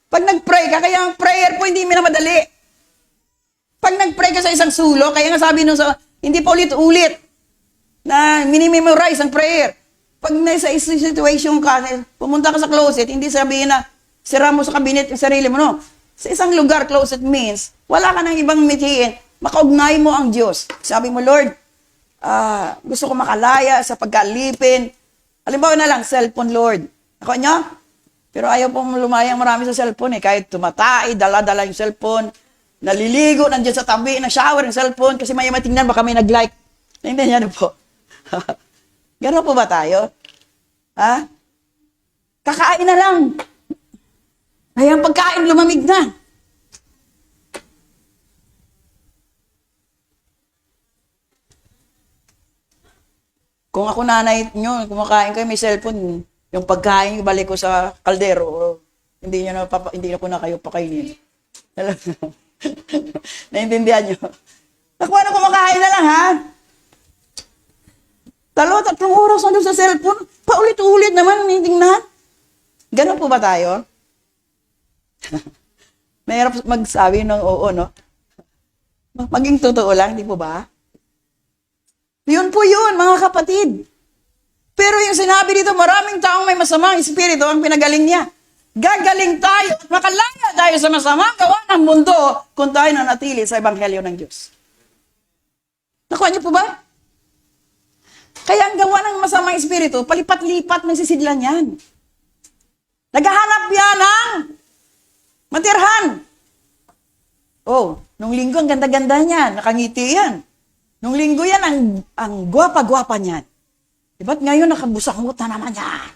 Pag nag-pray ka, kaya ang prayer po hindi minamadali. Pag nag-pray ka sa isang sulok, kaya nga sabi nung hindi pa ulit-ulit na minimemorize ang prayer. Pag nasa situation ka, pumunta ka sa closet, hindi sabihin na sira mo sa kabinet yung sarili mo, no? Sa isang lugar, closet means, wala ka nang ibang mitiin, makaugnay mo ang Diyos. Sabi mo, Lord, gusto ko makalaya sa pagkalipin. Halimbawa na lang, cellphone, Lord. Ako niya? Pero ayaw pong lumayang marami sa cellphone kahit tumatay, dala-dala yung cellphone, naliligo, nandiyan sa tabi, na shower yung cellphone, kasi may matingnan, baka may nag-like. Naintindihan niyo po. Gano'n po ba tayo? Ha? Kakain na lang. Ay, ang pagkain lumamig na. Kung ako nanay nyo, kumakain kayo, may cellphone, yung pagkain, ibalik ko sa kaldero, hindi na ko na kayo pakainin. Naintindihan nyo? Nakuha na kumakain na lang, ha? 2-3 oras na doon sa cellphone, paulit-ulit naman, tingnan. Ganon po ba tayo? Mahirap magsabi ng oo, no? Maging totoo lang, di po ba? Yun po yun, mga kapatid. Pero yung sinabi dito, maraming taong may masamang espiritu ang pinagaling niya. Gagaling tayo at makalaya tayo sa masamang gawa ng mundo kung tayo nanatili sa ebanghelyo ng Diyos. Nakuha niyo po ba? Kaya ang gawa ng masamang espiritu, palipat-lipat nagsisidlan yan. Naghahanap yan ng matirhan. Oh, nung linggo, ang ganda-ganda niyan, nakangiti yan. Nung linggo yan, ang gwapa-gwapa niyan. Diba't ngayon, nakabusangot na naman yan.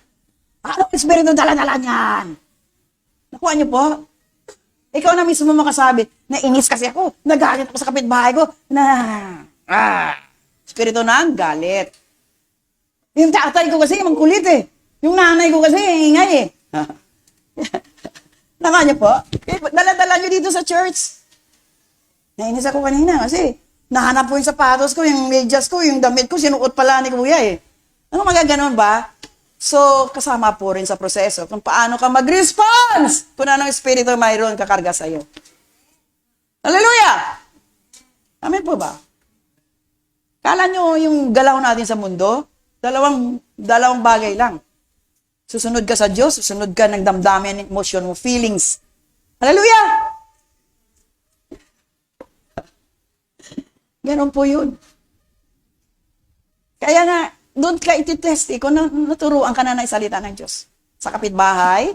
Anong espiritu dala-dala niyan? Nakuha niyo po? Ikaw na mismo makasabi, nainis kasi ako, nagalit ako sa kapitbahay ko, espiritu ng galit. Yung tatay ko kasi, mangkulit eh. Yung nanay ko kasi, ingay eh. Nakuha niyo po? Dala-dala niyo dito sa church. Nainis ako kanina kasi nahanap ko yung sapatos ko, yung medyas ko, yung damit ko, sinuot pala ni kuya eh. Ano magaganon ba? So, kasama po rin sa proseso kung paano ka mag-response kung anong espiritu mayroon kakarga sa iyo. Hallelujah! Amen po ba? Kala nyo yung galaw natin sa mundo, dalawang bagay lang. Susunod ka sa Diyos, susunod ka ng damdamin, emotion mo, feelings. Hallelujah! Ganon po yun. Kaya nga, doon ka ititest kung naturuan ka na ng salita ng Diyos. Sa kapitbahay,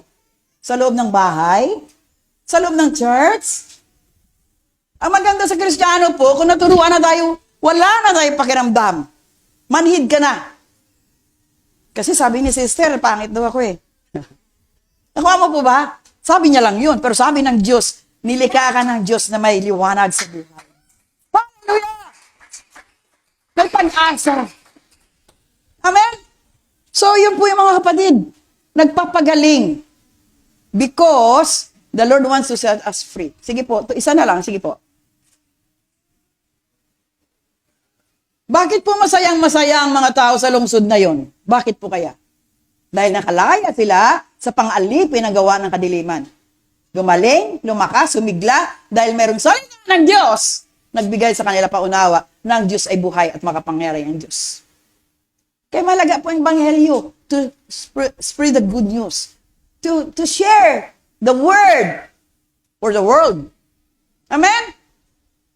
sa loob ng bahay, sa loob ng church. Ang maganda sa Kristiyano po, kung naturuan na tayo, wala na tayo pakiramdam. Manhid ka na. Kasi sabi ni sister, pangit daw ako eh. Nakuha mo po ba? Sabi niya lang yun. Pero sabi ng Diyos, nilikha ka ng Diyos na may liwanag sa buhay. Hallelujah! May pag-asa. Amen? So, yun po yung mga kapatid. Nagpapagaling. Because the Lord wants to set us free. Sige po, isa na lang. Sige po. Bakit po masayang-masaya ang mga tao sa lungsod na yon? Bakit po kaya? Dahil nakalaya sila sa pang-alipin na gawa ng kadiliman. Gumaling, lumakas, sumigla, dahil merong salita ng Diyos, nagbigay sa kanila paunawa na ang Diyos ay buhay at makapangyari ang Diyos. Kaya malaga po ang Ebanghelyo to spread the good news, to share the word for the world. Amen?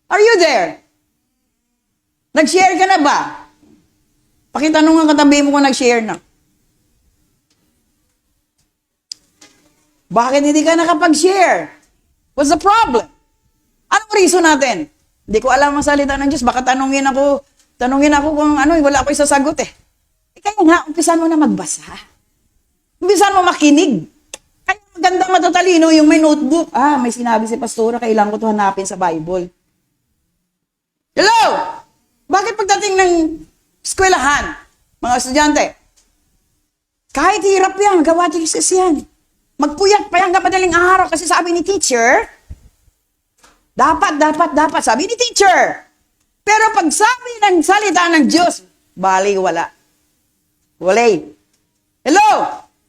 Are you there? Nag-share ka na ba? Pakitanong ang katabi mo kung nag-share na. Bakit hindi ka nakapag-share? What's the problem? Anong reason natin? Hindi ko alam ang salita ng Diyos. Baka tanungin ako kung ano, wala ako isasagot eh. Kaya nga, umpisan mo na magbasa. Umpisan mo makinig. Kaya magandang matatalino yung may notebook. May sinabi si Pastora, kailangan ko ito hanapin sa Bible. Hello! Bakit pagdating ng eskwelahan, mga estudyante, kahit hirap yan, gawa Jesus yan. Magpuyat pa yan kapadaling araw kasi sabi ni teacher, dapat, sabi ni teacher. Pero pag sabi ng salita ng Diyos, bali, wala. Walay. Hello?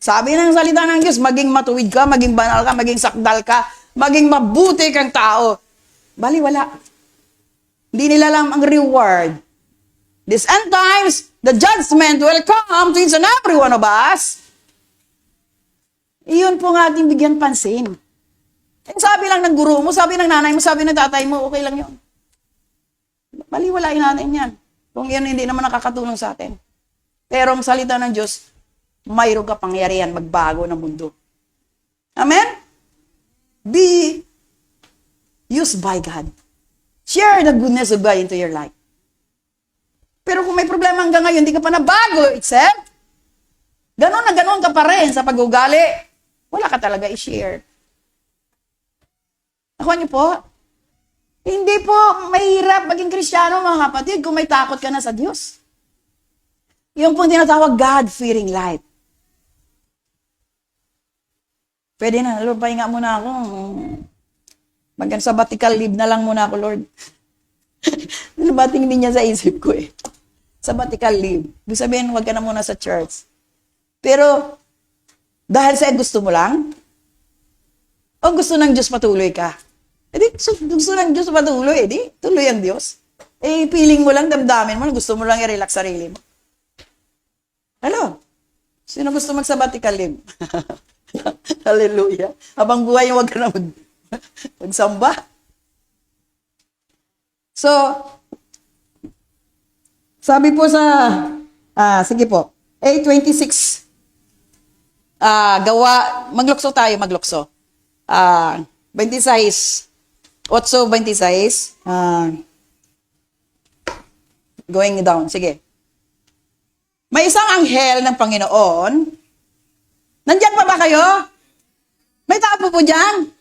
Sabi ng salita ng Diyos, maging matuwid ka, maging banal ka, maging sakdal ka, maging mabuti kang tao. Bali, wala. Hindi nila alam ang reward. This end times, the judgment will come to each and every one of us. Iyon po nga ating bigyan pansin. Sabi lang ng guro mo, sabi ng nanay mo, sabi ng tatay mo, okay lang yun. Baliwalain natin yan. Kung yun hindi naman nakakatulong sa atin. Pero ang salita ng Diyos, mayroong kapangyarihan magbago ng mundo. Amen? Be used by God. Share the goodness of God into your life. Pero kung may problema hanggang ngayon, hindi ka pa nabago, except, ganon na ganon ka pa rin sa pag-ugali, wala ka talaga i-share. Nakuha niyo po? Hindi po mahirap maging Kristiyano, mga kapatid, kung may takot ka na sa Diyos. Yung pong tinatawag God-fearing life. Pwede na, Lord, pahinga muna ako. Sabbatical leave na lang muna ako, Lord. Nabating din niya sa isip ko eh. Sabbatical leave. Ibig sabihin, huwag ka na muna sa church. Pero, dahil sa gusto mo lang, o gusto ng Diyos patuloy ka? Gusto ng Diyos patuloy, tuloy ang Diyos. Feeling mo lang, damdamin mo, gusto mo lang i-relax sarili mo. Hello? Sino gusto mag-sabbatical leave? Hallelujah. Habang buhay, huwag ka na magsamba. So, sabi po sa, sige po, 8:26, maglukso tayo, 26, 8:26, going down, sige. May isang anghel ng Panginoon. Nandiyan pa ba kayo? May tao po dyan?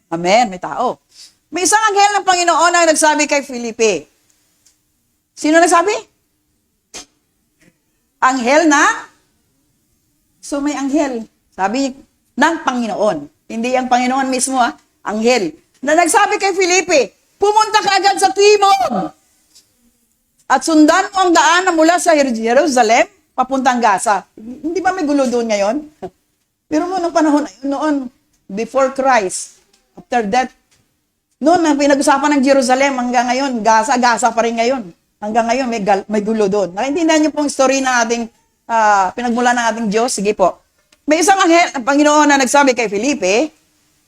Amen, may tao. May isang anghel ng Panginoon ang nagsabi kay Felipe. Sino nagsabi? Anghel na? So may anghel. Sabi ng Panginoon. Hindi ang Panginoon mismo, anghel. Na nagsabi kay Felipe, pumunta ka agad sa timog. At sundan mo ang daan na mula sa Jerusalem, papuntang Gaza. Hindi ba may gulo doon ngayon? Pero mo, nung panahon noon, before Christ, after that, noon, ang pinag-usapan ng Jerusalem hanggang ngayon, Gaza pa rin ngayon. Hanggang ngayon, may gulo doon. Naintindihan niyo pong story na ating, pinagmula ng ating Diyos? Sige po. May isang anghel, ang Panginoon na nagsabi kay Felipe,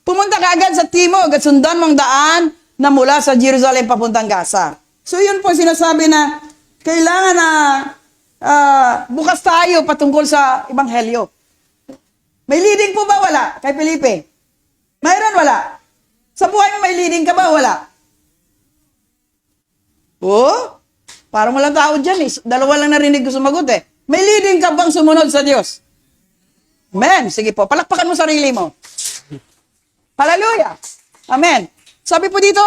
pumunta ka agad sa timog at sundan mong daan na mula sa Jerusalem papuntang Gaza. So yun po sinasabi na kailangan na bukas tayo patungkol sa Ebanghelyo. May leading po ba? Wala? Kay Felipe? Mayroon? Wala? Sa buhay mo may leading ka ba? Wala? Oh? Parang walang tao dyan eh. Dalawa lang narinig ko sumagot eh. May leading ka bang sumunod sa Diyos? Amen. Sige po. Palakpakan mo sarili mo. Hallelujah. Amen. Sabi po dito,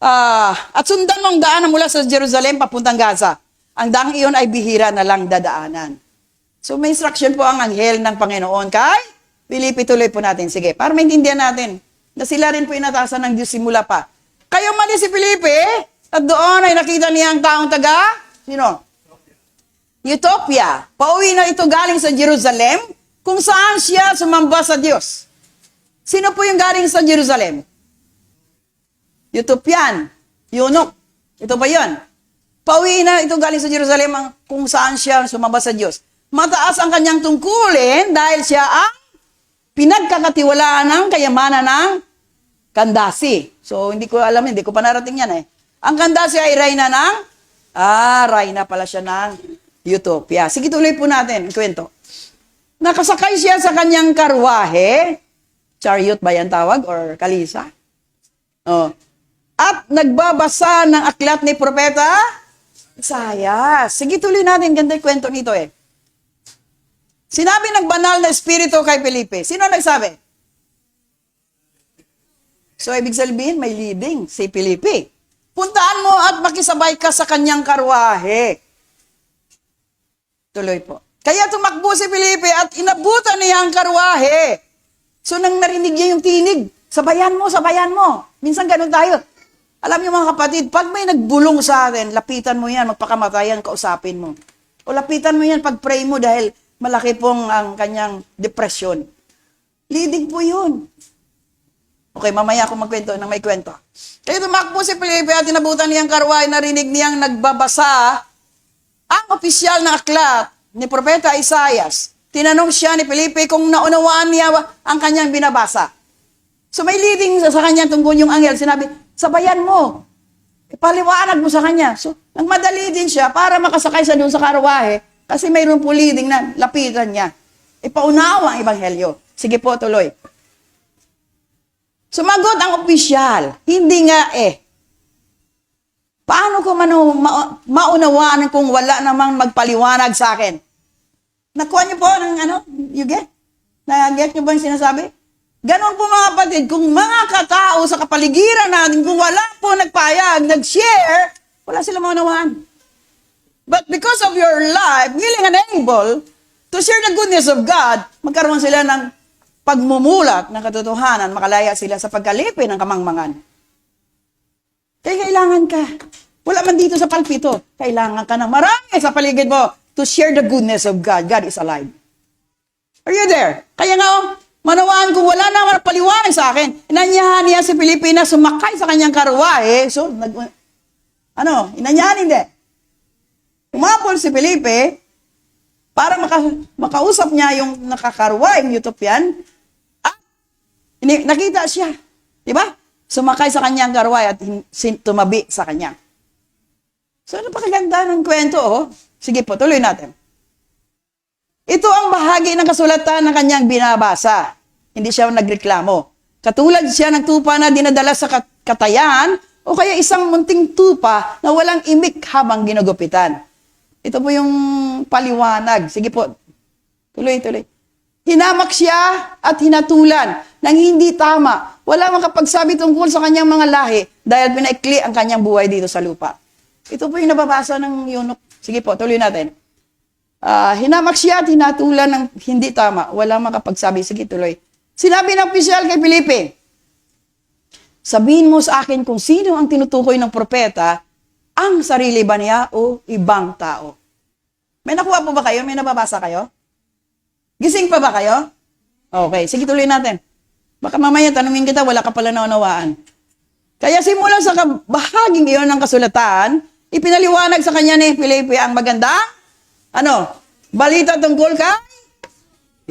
at sundan mong daan na mula sa Jerusalem papuntang Gaza. Ang daang iyon ay bihira na lang dadaanan. So may instruction po ang anghel ng Panginoon kay Felipe. Tuloy po natin. Sige, para maintindihan natin na sila rin po inatasan ng Diyos simula pa. Kayo mali si Felipe at doon ay nakita niya ang taong taga, sino? Ethiopia. Pauwi na ito galing sa Jerusalem kung saan siya sumamba sa Diyos. Sino po yung galing sa Jerusalem? Ethiopian, Eunuch. Ito ba yun? Pauwi na ito galing sa Jerusalem kung saan siya sumamba sa Diyos. Mataas ang kanyang tungkulin dahil siya ang pinagkakatiwalaan ng kayamanan ng Kandasi. So, hindi ko alam, hindi ko pa narating yan eh. Ang Kandasi ay reyna ng Reyna pala siya ng Utopia. Sige, tuloy po natin ang kwento. Nakasakay siya sa kanyang karwahe. Chariot ba yan tawag? Or kalisa? Oh. At nagbabasa ng aklat ni Propeta Isaias. Sige, tuloy natin. Ganda yung kwento nito eh. Sinabi ng banal na espiritu kay Felipe. Sino nagsabi? So, ibig sabihin, may leading si Felipe. Puntaan mo at makisabay ka sa kanyang karwahe. Tuloy po. Kaya tumakbo si Felipe at inabutan niya ang karwahe. So, nang narinig niya yung tinig, sabayan mo, sabayan mo. Minsan ganun tayo. Alam niyo mga kapatid, pag may nagbulong sa atin, lapitan mo yan, magpakamatayan, kausapin mo. O lapitan mo yan, pag-pray mo dahil malaki pong ang kanyang depression. Leading po yun. Okay, mamaya ako magkwento ng may kwento. Kaya tumakbo si Felipe at inabutan niyang karwahe, narinig niyang nagbabasa ang opisyal na aklat ni Propeta Isaias. Tinanong siya ni Felipe kung naunawaan niya ang kanyang binabasa. So may leading sa kanya tungkol yung anghel. Sinabi, sabayan mo. Ipaliwanag mo sa kanya. So, nagmadali din siya para makasakay sa doon sa karwahe kasi mayroon po leading na lapitan niya. Ipaunawa ang ebanghelyo. Sige po, tuloy. Sumagot ang opisyal, hindi nga eh. Paano ko maunawaan kung wala namang magpaliwanag sa akin? Nakuha niyo po ng you get? Na-get niyo ba yung sinasabi? Ganon po mga kapatid, kung mga katao sa kapaligiran natin, kung wala po nagpayag, nag-share, wala sila maunawaan. But because of your life, willing and able to share the goodness of God, magkaroon sila ng pagmumulat ng katotohanan, makalaya sila sa pagkalipin ng kamangmangan. Kaya kailangan ka. Wala man dito sa palpito. Kailangan ka ng marami sa paligid mo to share the goodness of God. God is alive. Are you there? Kaya nga, manawaan kung wala naman paliwanag sa akin, inanyahan niya si Felipe na sumakay sa kanyang karwahe. So, inanyahan hindi. Umapol si Felipe para makausap niya yung nakakarwahe, yung Utopian. Nakita siya. Di ba? Sumakay sa kanyang karwahe at tumabi sa kanya. So, napakaganda ng kwento, oh. Sige po, tuloy natin. Ito ang bahagi ng kasulatan ng kanyang binabasa. Hindi siya nagreklamo. Katulad siya ng tupa na dinadala sa katayan o kaya isang munting tupa na walang imik habang ginugupitan. Ito po yung paliwanag. Sige po, tuloy. Hinamak siya at hinatulan ng hindi tama. Wala makapagsabi tungkol sa kanyang mga lahi dahil pinaikli ang kanyang buhay dito sa lupa. Ito po yung nababasa ng Eunuch. Sige po, tuloy natin. Hinamak siya at hinatulan ng hindi tama. Wala makapagsabi. Sige, tuloy. Sinabi ng opisyal kay Felipe, sabihin mo sa akin kung sino ang tinutukoy ng propeta, ang sarili ba niya o ibang tao? May nakuha po ba kayo? May nababasa kayo? Gising pa ba kayo? Okay, sige tuloy natin. Baka mamaya tanungin kita, wala ka pala naunawaan. Kaya simula sa bahaging iyon ng kasulatan, ipinaliwanag sa kanya ni Felipe ang maganda, balita tungkol kay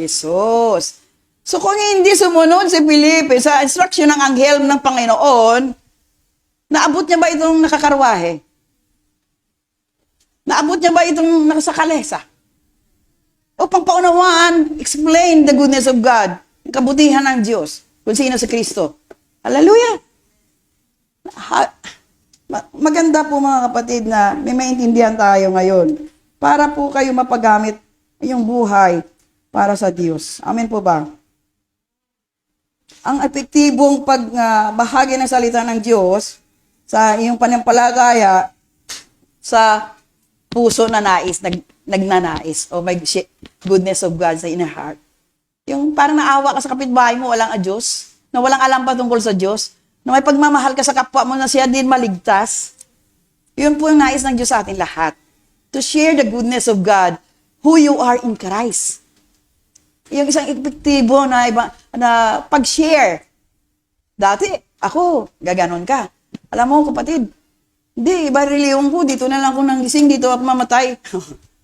Jesus. So kung hindi sumunod si Felipe sa instruction ng anghel ng Panginoon, naabot niya ba itong nakakarwahe? Naabot niya ba itong nakasakalesa? Upang paunawaan, explain the goodness of God, ang kabutihan ng Diyos, kung sino si Kristo. Hallelujah! Maganda po mga kapatid na may maintindihan tayo ngayon para po kayo mapagamit yung buhay para sa Diyos. Amen po ba? Ang epektibong pagbahagi ng salita ng Diyos sa iyong panampalataya sa puso na nais, nagnanais, o may goodness of God sa inner heart. Yung parang naawa ka sa kapitbahay mo, walang Diyos, na walang alam pa tungkol sa Diyos, na may pagmamahal ka sa kapwa mo na siya din maligtas. Yun po yung nais ng Diyos sa atin lahat. To share the goodness of God, who you are in Christ. Yung isang epektibo na pag-share. Dati, ako, gaganon ka. Alam mo, kapatid, hindi, iba reliyong ko, dito na lang ako nang gising, dito ako mamatay.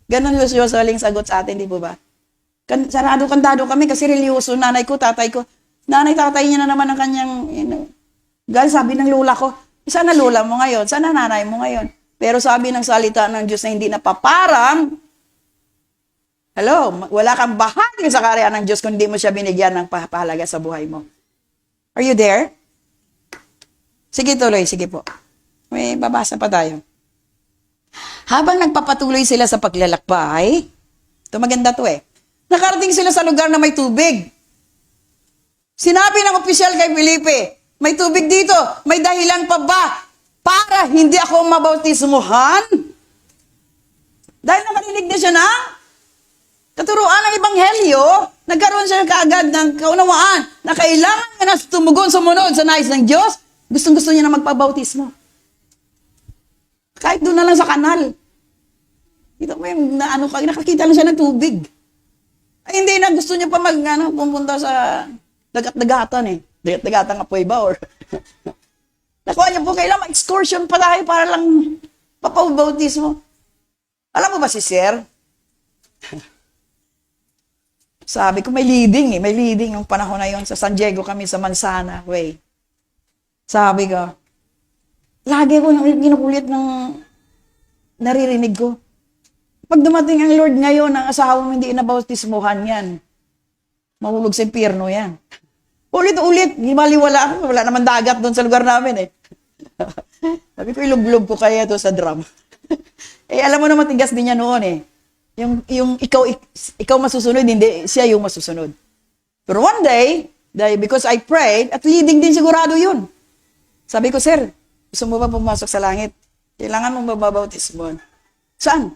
Ganon usually sagot sa atin, di po ba? Sarado-kandado kami kasi religyoso, nanay ko, tatay ko. Nanay-tatay niya na naman ang kanyang, God, sabi ng lola ko, sana lola mo ngayon, sana nanay mo ngayon. Pero sabi ng salita ng Diyos na hindi napaparang, hello, wala kang bahagi sa karya ng Diyos kung hindi mo siya binigyan ng pahalaga sa buhay mo. Are you there? Sige tuloy, sige po. May babasa pa tayo. Habang nagpapatuloy sila sa paglalakbay, ito maganda to nakarating sila sa lugar na may tubig. Sinabi ng opisyal kay Felipe, may tubig dito, may dahilan pa ba para hindi ako mabautismuhan? Dahil nakarinig na siya na katuruan ng Ebanghelyo, nagkaroon siya kaagad ng kaunawaan na kailangan niya na tumugon sumunod sa nais ng Diyos. Gustong-gusto niya na magpabautismo. Kahit doon na lang sa kanal. Ito mo yung nakakita lang siya ng tubig. Ay, hindi na gusto niya pa pumunta sa dagat-dagatan Dagat-dagatan nga po iba or nakuha niya po kailangan excursion pa tayo para lang papabautismo. Alam mo ba si Sir? Sabi ko may leading yung panahon na yon sa San Diego kami sa Mansana Way. Sabi ko, lagi ko yung kinukulit ng naririnig ko. Pag dumating ang Lord ngayon, ang asawa mo hindi inabautismuhan yan. Mahulog sa impyerno yan. Ulit-ulit, himaliwala ako. Wala naman dagat doon sa lugar namin Sabi ko, ilog-log ko kaya to sa drum. Alam mo naman, tigas din niya noon Yung ikaw masusunod, hindi siya yung masusunod. Pero one day, because I prayed, at leading din sigurado yun. Sabi ko, Sir, gusto mo ba pumasok sa langit? Kailangan mong mababautismuhan. Saan?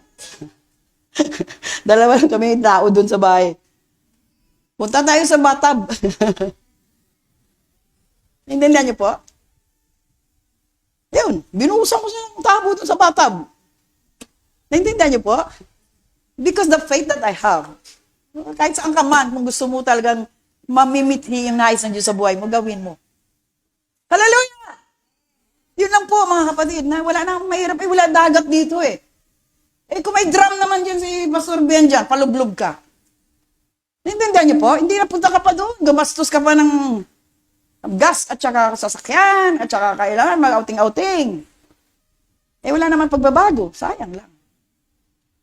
Dalawa lang kami tao doon sa bahay. Punta tayo sa bathtub. Naintindihan niyo po? Yun, binuhusan ko sa tabo doon sa bathtub. Naintindihan niyo po? Because the faith that I have, kahit saan ka man, kung gusto mo talagang mamimithi yung nais ng Diyos sa buhay mo, gawin mo. Hallelujah! Yun lang po, mga kapatid, na wala na mahirap, wala dagat dito kung may drum naman dyan si Pastor Ben dyan, palublob ka. Naintindihan niyo po? Hindi na punta ka pa doon, gumastos ka pa ng gas at saka sasakyan at saka kailangan mag-outing-outing. Wala naman pagbabago, sayang lang.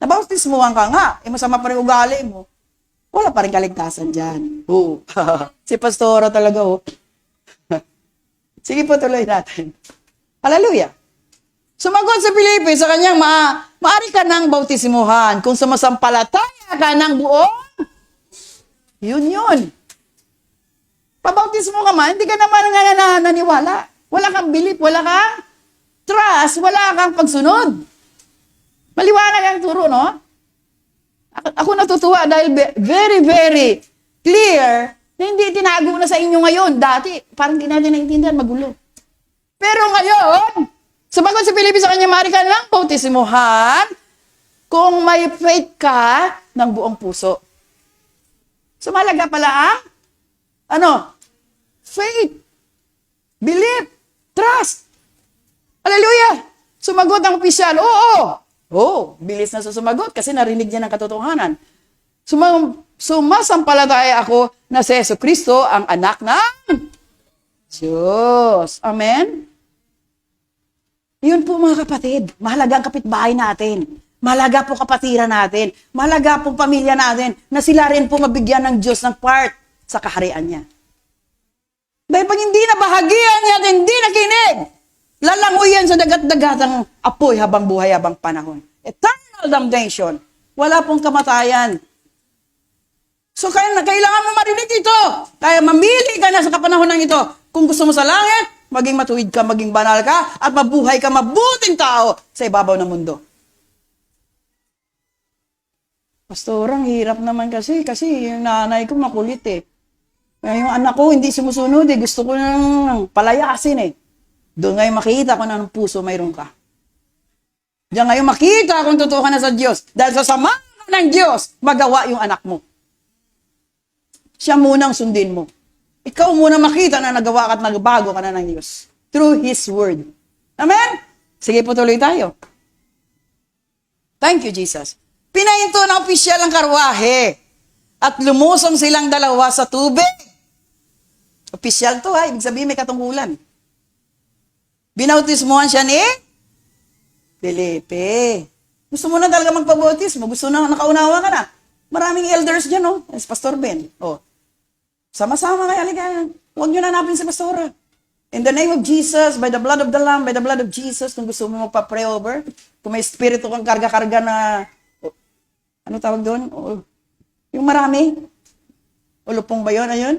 Nabautismuhan ka nga, masama pa rin ugali mo. Wala pa rin kaligtasan dyan. Si Pastora talaga Sige po, tuloy natin. Hallelujah. Sumagot si Felipe sa kanyang maaari ka ng bautismuhan kung sumasampalataya ka ng buong. Yun. Pabautismo ka man, hindi ka naman naniwala. Wala kang belief, wala kang trust, wala kang pagsunod. Maliwanag ang turo, no? Ako natutuwa dahil very, very clear na hindi tinago na sa inyo ngayon. Dati, parang hindi natin naintindihan, magulo. Pero ngayon, sumagot si Felipe sa kanya, maaari ka ng bautismuhan kung may faith ka ng buong puso. Sumalaga pala faith, belief, trust. Hallelujah! Sumagot ang opisyal, bilis na sumagot kasi narinig niya ng katotohanan. Sumasampalataya ako na si Jesucristo ang anak ng Diyos. Amen? Yun po mga kapatid, mahalaga ang kapitbahay natin. Mahalaga po kapatiran natin. Mahalaga po pamilya natin na sila rin po mabigyan ng Diyos ng part sa kaharian niya. Dahil pag hindi na bahagian niya at hindi nakinig, lalangoy yan sa dagat-dagatang apoy habang buhay, habang panahon. Eternal damnation. Wala pong kamatayan. So, kailangan mo marinig ito. Kaya mamili ka na sa kapanahon ng ito. Kung gusto mo sa langit, maging matuwid ka, maging banal ka, at mabuhay ka mabuting tao sa ibabaw ng mundo. Pastorang, hirap naman kasi yung nanay ko makulit Yung anak ko hindi sumusunod gusto ko nang palayasin Doon ngayon makita ko na ng puso mayroon ka. Diyan ngayon makita kung totoo ka na sa Diyos. Dahil sa sama ng Diyos, magawa yung anak mo. Siya munang sundin mo. Ikaw muna makita na nagawa ka at nagbago ka na ng Diyos. Through His Word. Amen? Sige po tuloy tayo. Thank you, Jesus. Pinahinto ng opisyal ang karwahe at lumusong silang dalawa sa tubig. Opisyal to ibig sabihin may katungkulan. Binautismuhan siya ni Felipe. Gusto mo na talaga magpabautismo? Gusto na, nakaunawa ka na? Maraming elders dyan, oh. As Pastor Ben. Oh. Sama-sama kayo, halika. Huwag nyo na hanapin si Pastora. In the name of Jesus, by the blood of the Lamb, by the blood of Jesus, kung gusto mo magpa-pray over, kung may spirito kang karga-karga na, oh, ano tawag doon? Oh, yung marami. Ulupong ba yun? Ayun?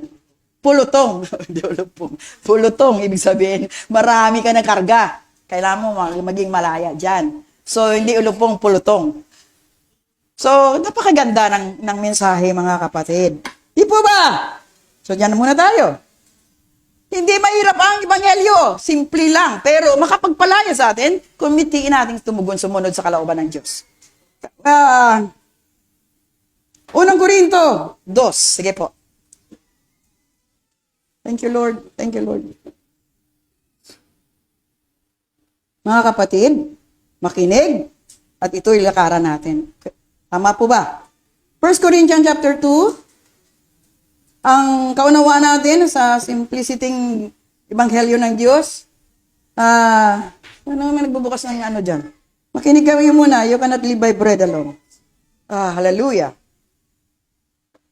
Pulutong. Hindi ulupong. Pulutong, ibig sabihin, marami ka na karga. Kailangan mo maging malaya dyan. So, hindi ulupong, pulutong. So, napakaganda ng mensahe, mga kapatid. Di po ba? So, dyan muna tayo. Hindi mahirap ang ebanghelyo. Simple lang. Pero makapagpalaya sa atin kung mitiin natin tumugon sumunod sa kalooban ng Diyos. Unang Korinto 2. Sige po. Thank you, Lord. Thank you, Lord. Mga kapatid, makinig at ito'y lakaran natin. Tama po ba? 1 Corinthians chapter 2. Ang kaunawaan natin sa simpliciting ebanghelyo ng Diyos, ano naman nagbubukas ng ano dyan? Makinig kayo muna, you cannot live by bread alone. Hallelujah.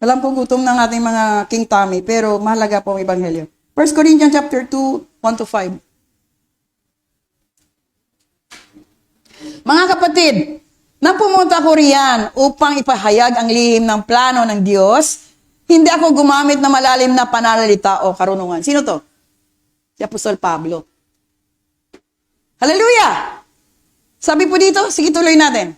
Alam po gutom ng ating mga King Tommy, pero mahalaga po ang ebanghelyo. 1 Corinthians chapter 2, 1-5. Mga kapatid, nang pumunta ko riyan upang ipahayag ang lihim ng plano ng Diyos, hindi ako gumamit na malalim na pananalita o karunungan. Sino to? Si Apostol Pablo. Hallelujah! Sabi po dito, sige tuloy natin.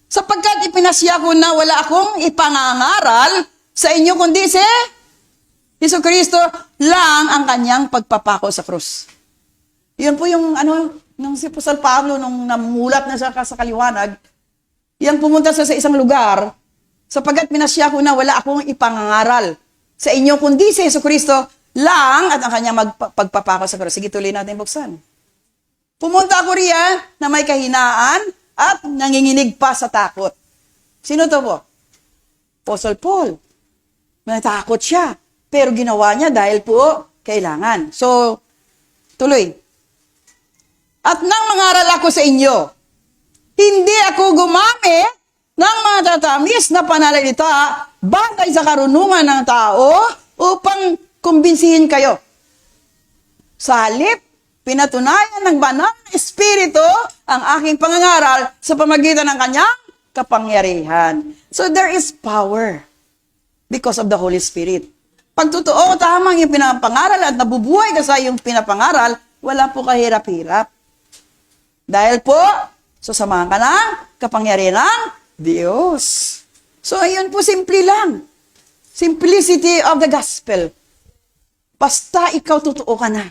Sapagkat ipinasya ko na wala akong ipangangaral sa inyo kundi si Jesucristo lang ang kanyang pagpapako sa krus. Yun po yung nung si Apostol Pablo, nung namulat na siya sa kaliwanag, yan pumunta sa isang lugar, sapagkat pinasya ko na wala akong ipangangaral sa inyo, kundi si Jesucristo lang at ang kanyang pagpapako sa krus. Sige, tuloy natin buksan. Pumunta ako riyan na may kahinaan at nanginginig pa sa takot. Sino to po? Apostle Paul. Natakot siya, pero ginawa niya dahil po kailangan. So, tuloy. At nang mangaral ako sa inyo, hindi ako gumamit ng mga tatamis na pananalita batay sa karunungan ng tao upang kumbinsihin kayo. Sa halip, pinatunayan ng banal na Espiritu ang aking pangangaral sa pamagitan ng kanyang kapangyarihan. So there is power because of the Holy Spirit. Pag totoo, tamang yung pinapangaral at nabubuhay ka sa iyong pinapangaral, wala po kahirap-hirap. Dahil po, sasamahan ka ng kapangyarihan ng Diyos. So, ayun po, simple lang. Simplicity of the gospel. Basta ikaw totoo ka na,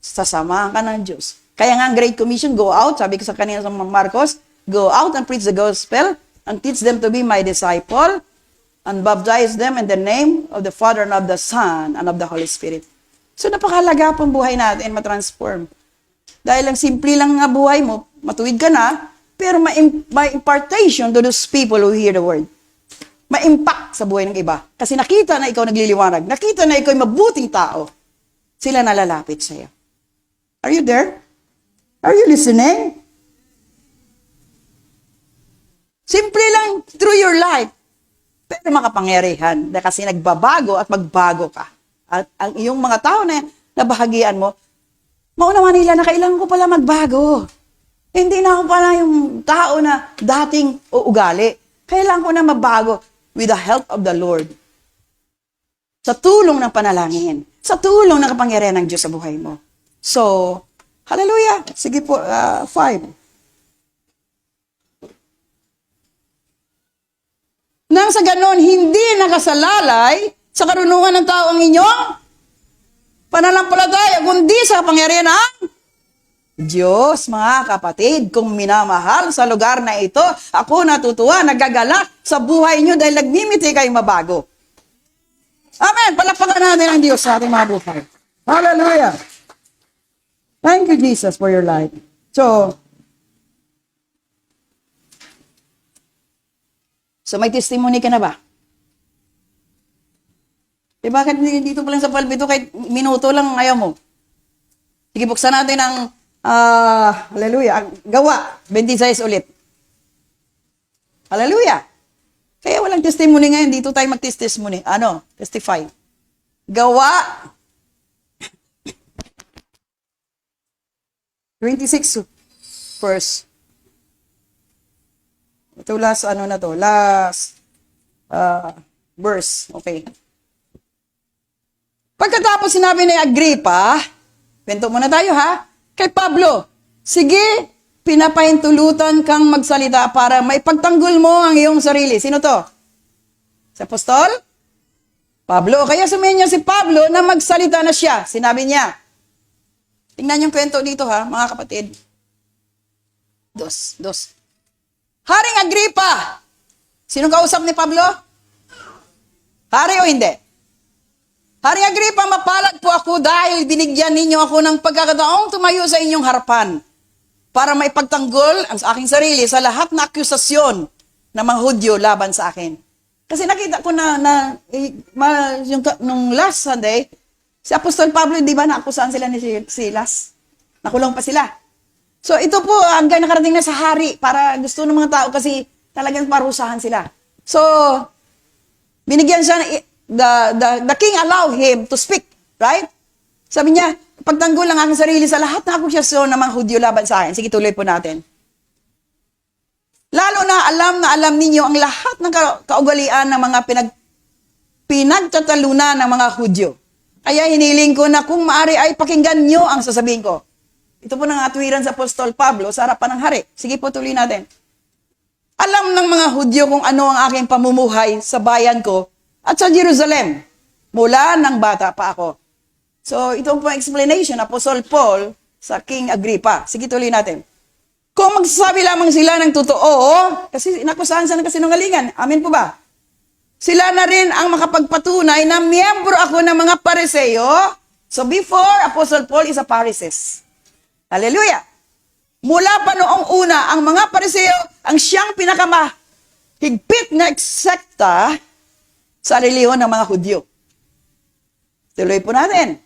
sasamahan ka ng Diyos. Kaya nga, Great Commission, go out, sabi ko sa kanina sa Marcos, go out and preach the gospel and teach them to be my disciple and baptize them in the name of the Father and of the Son and of the Holy Spirit. So, napakahalaga pong buhay natin matransform. Dahil ang simple lang nga buhay mo, matuwid ka na, pero may impartation to those people who hear the word. May impact sa buhay ng iba. Kasi nakita na ikaw nagliliwanag. Nakita na ikaw ay mabuting tao. Sila nalalapit sa'yo. Are you there? Are you listening? Simple lang through your life. Pero makapangyarihan. Kasi nagbabago at magbago ka. At ang iyong mga tao na nabahagian mo, maunawa nila na kailangan ko pala magbago. Hindi na ako pala yung tao na dating uugali. Kailangan ko na mabago with the help of the Lord. Sa tulong ng panalangin. Sa tulong ng kapangyarihan ng Diyos sa buhay mo. So, hallelujah. Sige po, 5. Nang sa ganon, hindi nakasalalay sa karunungan ng tao ang inyong pananampalataya, kundi sa kapangyarihan ng Diyos, mga kapatid, kung minamahal sa lugar na ito, ako natutuwa, nagagalak sa buhay nyo dahil nagmimiti kayo mabago. Amen. Palakpakan natin ang Diyos sa ating mga buhay. Hallelujah. Thank you, Jesus, for your life. So may testimony ka na ba? Bakit dito pa lang sa palbito kahit minuto lang ayaw mo? Sige, buksan natin ang Hallelujah. Gawa, 26 ulit. Hallelujah. Kaya walang testimony ngayon. Dito tayo mag-testimony. Testify. Gawa 26 verse. Ito last verse. Okay. Pagkatapos sinabi ni Agripa, kwento muna tayo ha, kay Pablo, sige, pinapahintulutan kang magsalita para maipagtanggol mo ang iyong sarili. Sino to? Si Apostol? Pablo. Kaya sumayin niya si Pablo na magsalita na siya. Sinabi niya. Tingnan yung kwento dito ha, mga kapatid. Dos. Haring Agripa. Sinong kausap ni Pablo? Hari o hindi? Haring Agripa, mapalad po ako dahil binigyan ninyo ako ng pagkakataong tumayo sa inyong harapan para maipagtanggol ang aking sarili sa lahat na akusasyon ng mga Hudyo laban sa akin. Kasi nakita ko nung last Sunday, si Apostol Pablo, di ba, naakusahan sila ni Silas? Nakulong pa sila. So ito po, hanggang nakarating na sa hari para gusto ng mga tao kasi talagang parusahan sila. So, binigyan siya, the king allowed him to speak, right? Sabi niya, pagtanggol lang aking sarili sa lahat ng akusasyon ng mga Hudyo laban sa akin. Sige, tuloy po natin. Lalo na alam ninyo ang lahat ng kaugalian ng mga pinagtatalunan ng mga Hudyo. Kaya hiniling ko na kung maaari ay pakinggan nyo ang sasabihin ko. Ito po nang atwiran sa Apostol Pablo sa harapan ng hari. Sige po, tuloy natin. Alam ng mga Hudyo kung ano ang aking pamumuhay sa bayan ko at sa Jerusalem mula ng bata pa ako. So, ito po ang explanation, Apostle Paul sa King Agrippa. Sige, tuloy natin. Kung magsasabi lamang sila ng totoo, kasi inakusahan sa kasinungalingan. Amen po ba? Sila na rin ang makapagpatunay na miyembro ako ng mga Pariseo. So before, Apostle Paul is a Pharisees. Hallelujah! Mula pa noong una, ang mga Pariseo ang siyang pinakamahigpit na eksekta sa reliyon ng mga Hudyo. Tuloy po natin.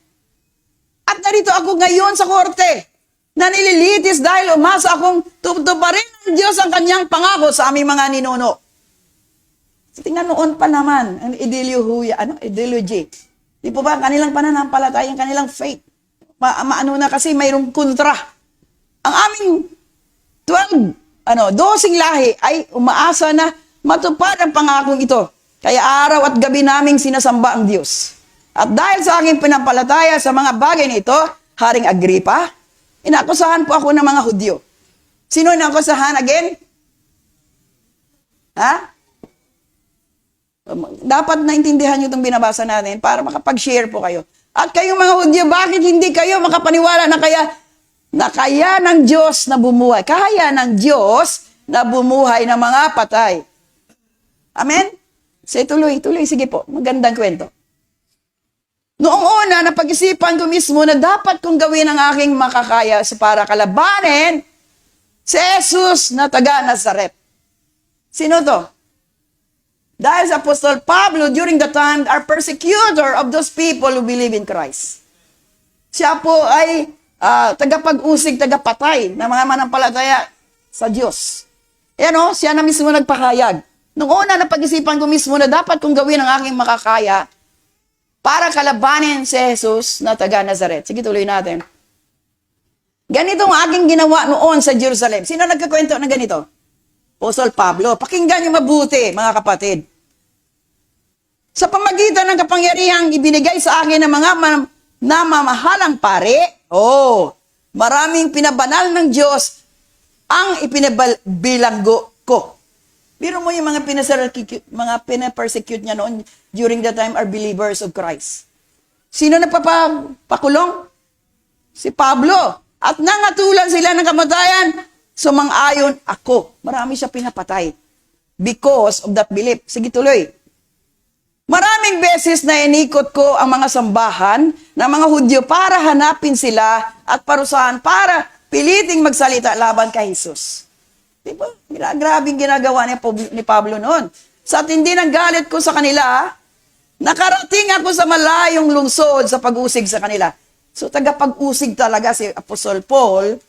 At narito ako ngayon sa korte na nililitis dahil umasa akong tutuparin ng Diyos ang kanyang pangako sa aming mga ninuno. So, tingnan noon pa naman, ang ideology. Di po ba, kanilang pananampalataya, kanilang faith. Maano na kasi mayroong kontra. Ang aming 12 lahi ay umaasa na matupad ang pangakong ito. Kaya araw at gabi naming sinasamba ang Diyos. At dahil sa aking pinampalataya sa mga bagay nito, Haring Agripa, inakusahan po ako ng mga Hudyo. Sino inakusahan again? Ha? Dapat naintindihan nyo itong binabasa natin para makapag-share po kayo. At kayong mga Hudyo, bakit hindi kayo makapaniwala na kaya ng Diyos na bumuhay? Kaya ng Diyos na bumuhay ng mga patay. Amen? So, tuloy. Sige po. Magandang kwento. Noong una, napag-isipan ko mismo na dapat kong gawin ang aking makakaya para kalabanin si Jesus na taga Nazaret. Sino to? Dahil sa Apostol Pablo, during the time, are persecutor of those people who believe in Christ. Siya po ay tagapag-usig, tagapatay ng mga manampalataya sa Diyos. Siya na mismo nagpakayag. Noong una, napag-isipan ko mismo na dapat kong gawin ang aking makakaya para kalabanin si Jesus na taga Nazaret. Sige, tuloy natin. Ganito ang aking ginawa noon sa Jerusalem. Sino nagkakwento na ganito? Apostol Pablo. Pakinggan niyo mabuti, mga kapatid. Sa pamagitan ng kapangyarihang ibinigay sa akin ng mga namamahalang pare, maraming pinabanal ng Diyos ang ipinabilanggo ko. Biro mo yung mga pinapersecute niya noon during the time are believers of Christ. Sino nagpapakulong? Si Pablo. At nangatulan sila ng kamatayan, sumang-ayon ako. Marami siya pinapatay because of that belief. Sige, tuloy. Maraming beses na inikot ko ang mga sambahan ng mga Hudyo para hanapin sila at parusahan para piliting magsalita laban kay Jesus. Diba? Grabing ginagawa ni Pablo noon. Sa tindi ng galit ko sa kanila, nakarating ako sa malayong lungsod sa pag-usig sa kanila. So, tagapag-usig talaga si Apostol Paul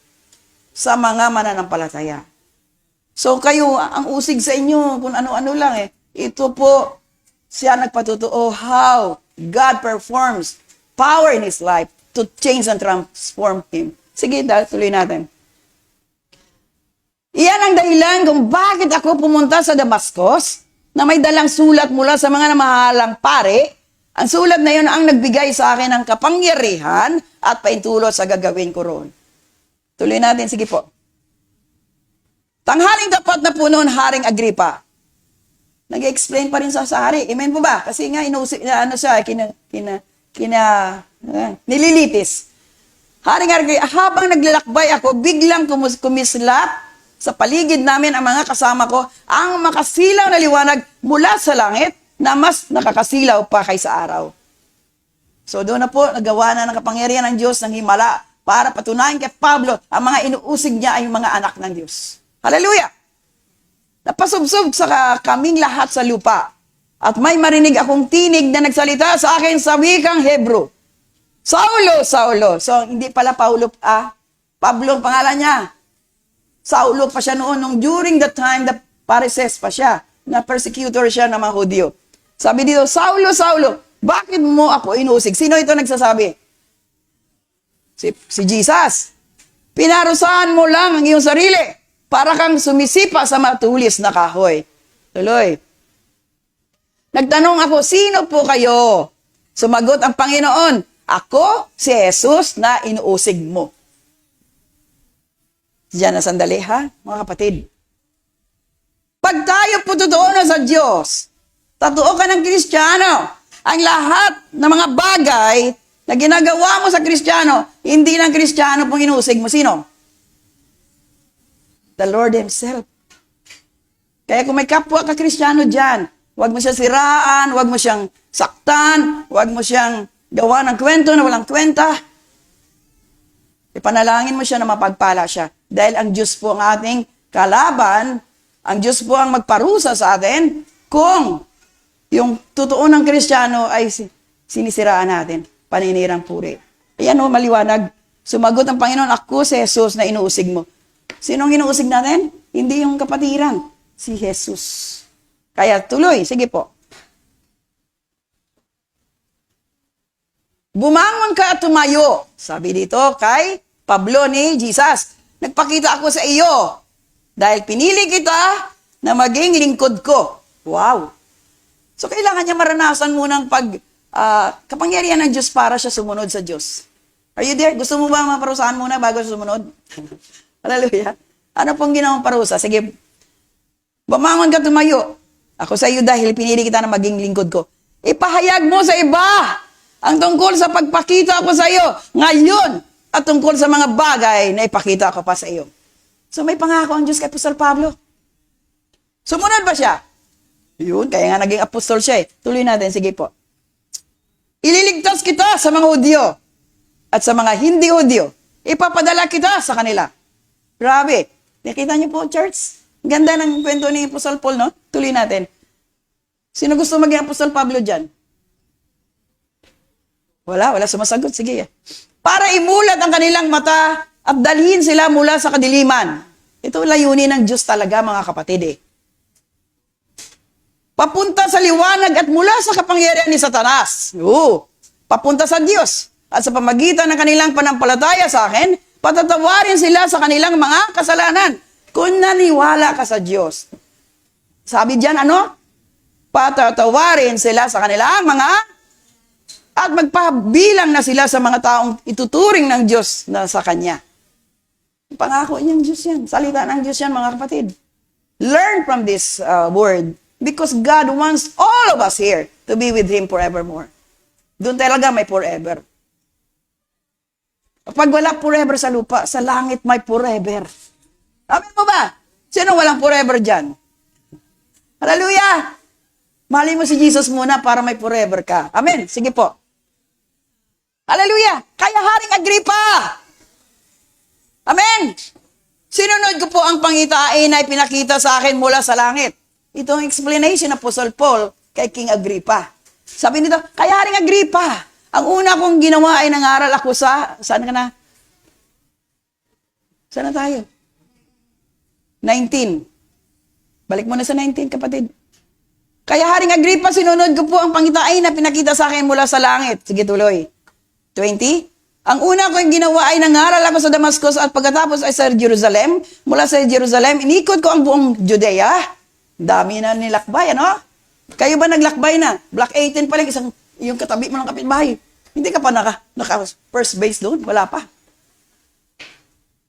sa mga mananampalataya. So, kayo, ang usig sa inyo, kung ano-ano lang eh. Ito po, siya nagpatutuo how God performs power in his life to change and transform him. Sige, tuloy natin. Iyan ang dahilan kung bakit ako pumunta sa Damascus na may dalang sulat mula sa mga namahalang pare. Ang sulat na yun ang nagbigay sa akin ng kapangyarihan at paintulot sa gagawin ko roon. Tuloy natin, sige po. Tanghaling tapat na po noon, Haring Agripa. Nag-explain pa rin sa hari. Amen po ba? Kasi nga, nililitis. Haring Agripa, habang naglalakbay ako, biglang kumislap sa paligid namin ang mga kasama ko ang makasilaw na liwanag mula sa langit na mas nakakasilaw pa kaysa araw. So doon na po, nagawa na ng kapangyarihan ng Diyos ng himala para patunayan kay Pablo ang mga inuusig niya ay yung mga anak ng Diyos. Hallelujah! Napasubsob sa kaming lahat sa lupa at may marinig akong tinig na nagsalita sa akin sa wikang Hebro. Saulo, Saulo. So hindi pala Pablo ang pangalan niya. Saulo pa siya noon, during the time, the Pharisees pa siya, na persecutor siya ng mga Hudyo. Sabi dito, Saulo, Saulo, bakit mo ako inusig? Sino ito nagsasabi? Si Jesus. Pinarusahan mo lang ang iyong sarili para kang sumisipa sa matulis na kahoy. Tuloy. Nagtanong ako, sino po kayo? Sumagot ang Panginoon, ako si Jesus na inuusig mo. Diyan na sandali ha, mga kapatid. Pag tayo po totoo na sa Diyos, totoo ka ng Kristiyano, ang lahat ng mga bagay na ginagawa mo sa Kristiyano, hindi ng Kristiyano pong inuusig mo. Sino? The Lord Himself. Kaya kung may kapwa ka Kristiyano dyan, huwag mo siya siraan, huwag mo siyang saktan, huwag mo siyang gawa ng kwento na walang kwenta. Ipanalangin mo siya na mapagpala siya. Dahil ang Diyos po ang ating kalaban, ang Diyos po ang magparusa sa atin kung yung totoo ng Kristiyano ay sinisiraan natin, paninirang puri. Ayan o, maliwanag. Sumagot ang Panginoon, ako si Jesus na inuusig mo. Sinong inuusig natin? Hindi yung kapatiran, si Jesus. Kaya tuloy, sige po. Bumangon ka at tumayo. Sabi dito kay Pablo ni Jesus. Nagpakita ako sa iyo dahil pinili kita na maging lingkod ko. Wow! So, kailangan niya maranasan munang kapangyarihan ng Diyos para siya sumunod sa Diyos. Are you there? Gusto mo ba maparusahan muna bago sumunod? Hallelujah. Ano pong ginawang parusa? Sige, bumangon ka tumayo. Ako sa iyo dahil pinili kita na maging lingkod ko. Ipahayag mo sa iba ang tungkol sa pagpakita ko sa iyo ngayon at tungkol sa mga bagay na ipakita ko pa sa iyo. So may pangako ang Diyos kay Apostol Pablo. Sumunod ba siya? Yun, kaya nga naging apostol siya eh. Tuloy natin, sige po. Ililigtas kita sa mga Hudyo at sa mga hindi Hudyo. Ipapadala kita sa kanila. Grabe. Nakita niyo po, church? Ganda ng kwento ni Apostol Paul, no? Tuloy natin. Sino gusto maging Apostol Pablo dyan? Wala sumasagot. Sige. Para imulat ang kanilang mata at dalhin sila mula sa kadiliman. Ito layunin ng Diyos talaga, mga kapatid eh. Papunta sa liwanag at mula sa kapangyarihan ni Satanas. Papunta sa Diyos. At sa pamagitan ng kanilang panampalataya sa akin, patatawarin sila sa kanilang mga kasalanan. Kung naniwala ka sa Diyos. Sabi diyan, patatawarin sila sa kanilang mga at magpabilang na sila sa mga taong ituturing ng Diyos na sa Kanya. Pangako niyang Diyos yan. Salita ng Diyos yan, mga kapatid. Learn from this word. Because God wants all of us here to be with Him forevermore. Doon talaga may forever. Kapag wala forever sa lupa, sa langit may forever. Amen mo ba? Sino walang forever dyan? Hallelujah! Mali mo si Jesus muna para may forever ka. Amen. Sige po. Hallelujah! Kaya Haring Agripa! Amen! Sinunod ko po ang pangitain na ipinakita sa akin mula sa langit. Ito ang explanation ng Apostle Paul kay King Agrippa. Sabi nito, kaya Haring Agrippa, Ang una kong ginawa ay nangaral ako saan ka na? Saan na tayo? 19. Balik mo na sa 19, kapatid. Kaya Haring Agripa, sinunod ko po ang pangitain na pinakita sa akin mula sa langit. Sige, tuloy. 20. Ang una ko yung ginawa ay nangaral ako sa Damascus at pagkatapos ay sa Jerusalem. Mula sa Jerusalem, inikot ko ang buong Judea. Dami na nilakbay, ano? Kayo ba naglakbay na? Block 18 pa lang, yung katabi mo ng kapitbahay. Hindi ka pa naka first base doon? Wala pa.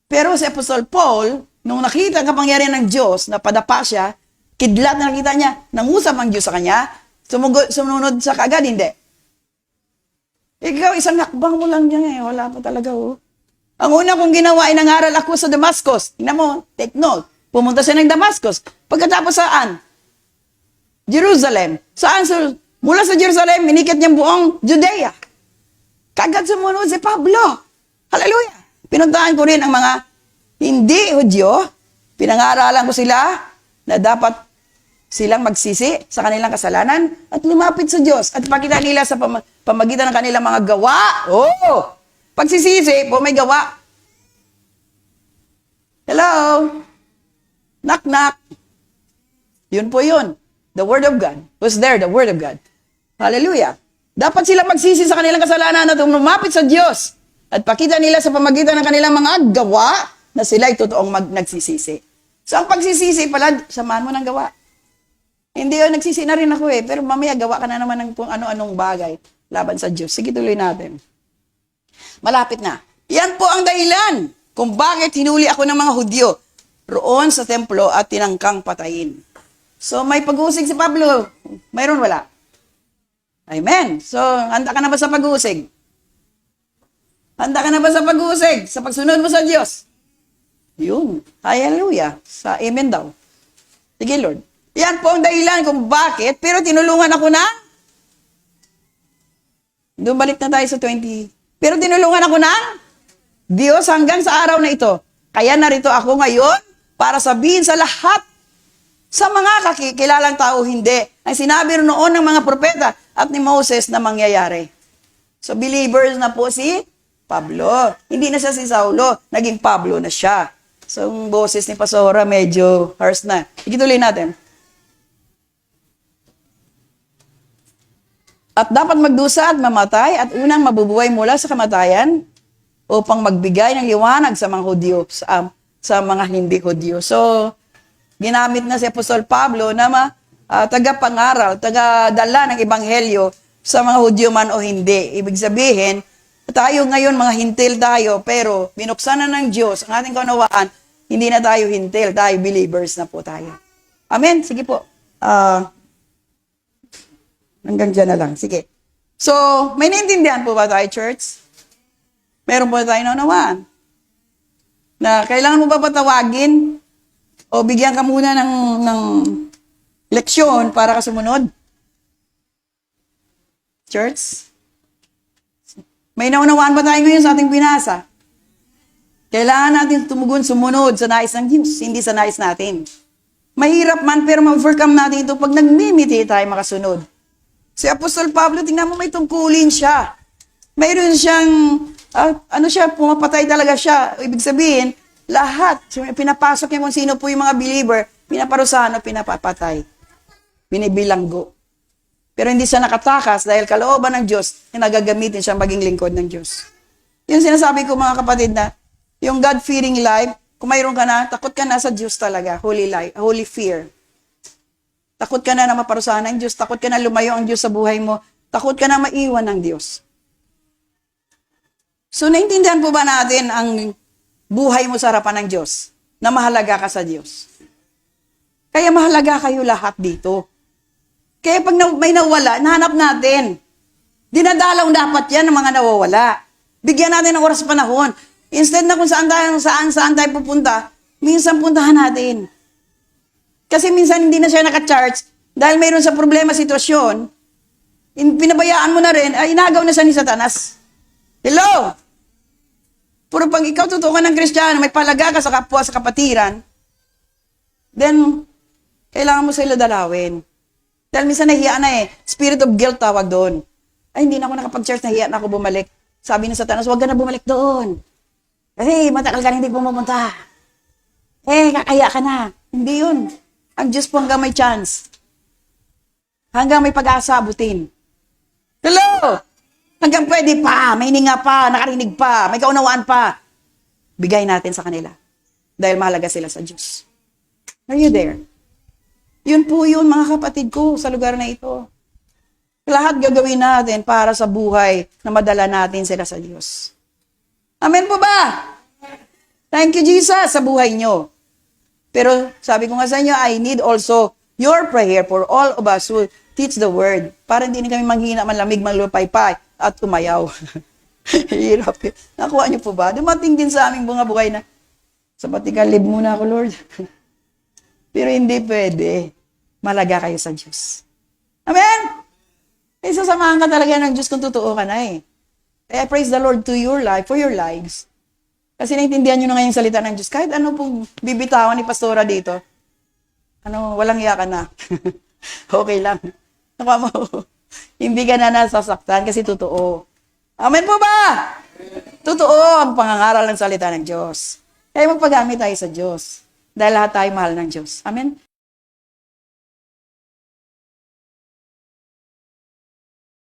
Pero si Apostle Paul, nung nakita ang kapangyarihan ng Diyos, napadapa siya, kidlat na nakita niya, nangusap ang Diyos sa kanya, sumunod sa kaagad, hindi. Ikaw, isang hakbang mo lang niya wala pa talaga, oh. Ang una kong ginawa ay nangaral ako sa Damascus. Tingnan mo, take note. Pumunta siya ng Damascus. Pagkatapos saan? Jerusalem. Saan? Mula sa Jerusalem, minikit niyang buong Judea. Kagad sumunod si Pablo. Hallelujah. Pinuntahan ko rin ang mga hindi Hudyo. Pinangaralan ko sila na dapat silang magsisi sa kanilang kasalanan at lumapit sa Diyos at pakita nila sa pamagitan ng kanilang mga gawa. Oh! Pagsisisi po may gawa. Hello? Knock, knock. Yun po yun. The Word of God. Who's there? The Word of God. Hallelujah. Dapat sila magsisi sa kanilang kasalanan at lumapit sa Diyos at pakita nila sa pamagitan ng kanilang mga gawa na sila'y totoong nagsisisi. So, ang pagsisisi pala, samahan mo ng gawa. Hindi yun, nagsisi na rin ako pero mamaya gawa ka na naman ng kung ano-anong bagay laban sa Diyos. Sige, tuloy natin. Malapit na. Yan po ang dahilan kung bakit hinuli ako ng mga Hudyo roon sa templo at tinangkang patayin. So, may pag-uusig si Pablo. Mayroon wala? Amen. So, handa ka na ba sa pag-uusig? Handa ka na ba sa pag-uusig? Sa pagsunod mo sa Diyos? Yun. Hallelujah. Sa amen daw. Sige, Lord. Yan po ang dahilan kung bakit, pero tinulungan ako na. Doon balik na tayo sa 20. Pero tinulungan ako na Diyos hanggang sa araw na ito. Kaya narito ako ngayon para sabihin sa lahat, sa mga kilalang tao hindi, ang sinabi noon ng mga propeta at ni Moses na mangyayari. So believers na po si Pablo. Hindi na siya si Saulo, naging Pablo na siya. So ang boses ni Pastora medyo harsh na. Ituloy natin. At dapat magdusa at mamatay at unang mabubuhay mula sa kamatayan upang magbigay ng liwanag sa mga Hudyo, sa mga hindi Hudyo. So, ginamit na si Apostol Pablo na tagapangaral, tagadala ng ebanghelyo sa mga Hudyo man o hindi. Ibig sabihin, tayo ngayon mga hintil tayo, pero binuksan na ng Diyos ang ating kaunawaan, hindi na tayo hintil, tayo believers na po tayo. Amen? Sige po. Hanggang dyan na lang. Sige. So, may naintindihan po ba tayo, church? Meron po tayo naunawaan. Na kailangan mo ba patawagin o bigyan ka muna ng leksyon para ka sumunod? Church? May naunawaan ba tayo ngayon sa ating binasa? Kailangan natin sumunod sa nais ng Diyos, hindi sa nais natin. Mahirap man, pero ma-overcome natin ito pag nagmimiti tayo makasunod. Si Apostol Pablo, tingnan mo, may tungkulin siya. Mayroon siyang, pumapatay talaga siya. Ibig sabihin, lahat, pinapasok niya kung sino po yung mga believer, pinaparusahan o pinapapatay. Binibilanggo. Pero hindi siya nakatakas dahil kalooban ng Diyos, na nagagamitin siya maging lingkod ng Diyos. Yung sinasabi ko mga kapatid na, yung God-fearing life, kung mayroon ka na, takot ka na sa Diyos talaga, holy life, holy fear. Takot ka na maparusahan ng Diyos. Takot ka na lumayo ang Diyos sa buhay mo. Takot ka na maiwan ng Diyos. So, naintindihan po ba natin ang buhay mo sa harapan ng Diyos? Na mahalaga ka sa Diyos. Kaya mahalaga kayo lahat dito. Kaya pag may nawala, nahanap natin. Dinadalaw dapat yan ng mga nawawala. Bigyan natin ng oras panahon. Instead na kung saan tayo pupunta, minsan puntahan natin. Kasi minsan hindi na siya naka-charge dahil mayroon sa problema, sitwasyon, pinabayaan mo na rin, ay inagaw na siya ni Satanas. Hello? Puro pag ikaw totoo ka ng Kristiyano, may palaga ka sa kapwa, sa kapatiran, then, kailangan mo sila dalawin. Dahil minsan nahiya na spirit of guilt tawag doon. Ay, hindi na ako nakapag-church, nahiya na ako bumalik. Sabi ni Satanas, huwag ka na bumalik doon. Kasi matagal ka na hindi pumunta. Kakaya ka na. Hindi yun. Ang Diyos po hanggang may chance. Hanggang may pag-asa, abutin. Hello! Hanggang pwede pa, may hininga pa, nakarinig pa, may kaunawaan pa. Bigay natin sa kanila. Dahil mahalaga sila sa Diyos. Are you there? Yun po yun, mga kapatid ko, sa lugar na ito. Lahat gagawin natin para sa buhay na madala natin sila sa Diyos. Amen po ba? Thank you, Jesus, sa buhay nyo. Pero sabi ko nga sa inyo, I need also your prayer for all of us who teach the word. Para hindi kami manghina, manlamig, manlupaypay, at tumayaw. Hirap eh. Nakuha niyo po ba? Dumating din sa aming bunga buhay na, sabatikal live muna ako, Lord. Pero hindi pwede. Malaga kayo sa Diyos. Amen? Sasamahan ka talaga ng Diyos kung totoo ka na eh. Kaya praise the Lord to your life, for your lives. Kasi naintindihan nyo na ngayong salita ng Diyos. Kahit ano pong bibitawan ni Pastora dito, walang iyakan na. Okay lang. Nakuha mo, hindi ka na nasasaktan kasi totoo. Amen po ba? Totoo ang pangangaral ng salita ng Diyos. Kaya magpagamit tayo sa Diyos. Dahil lahat tayo mahal ng Diyos. Amen?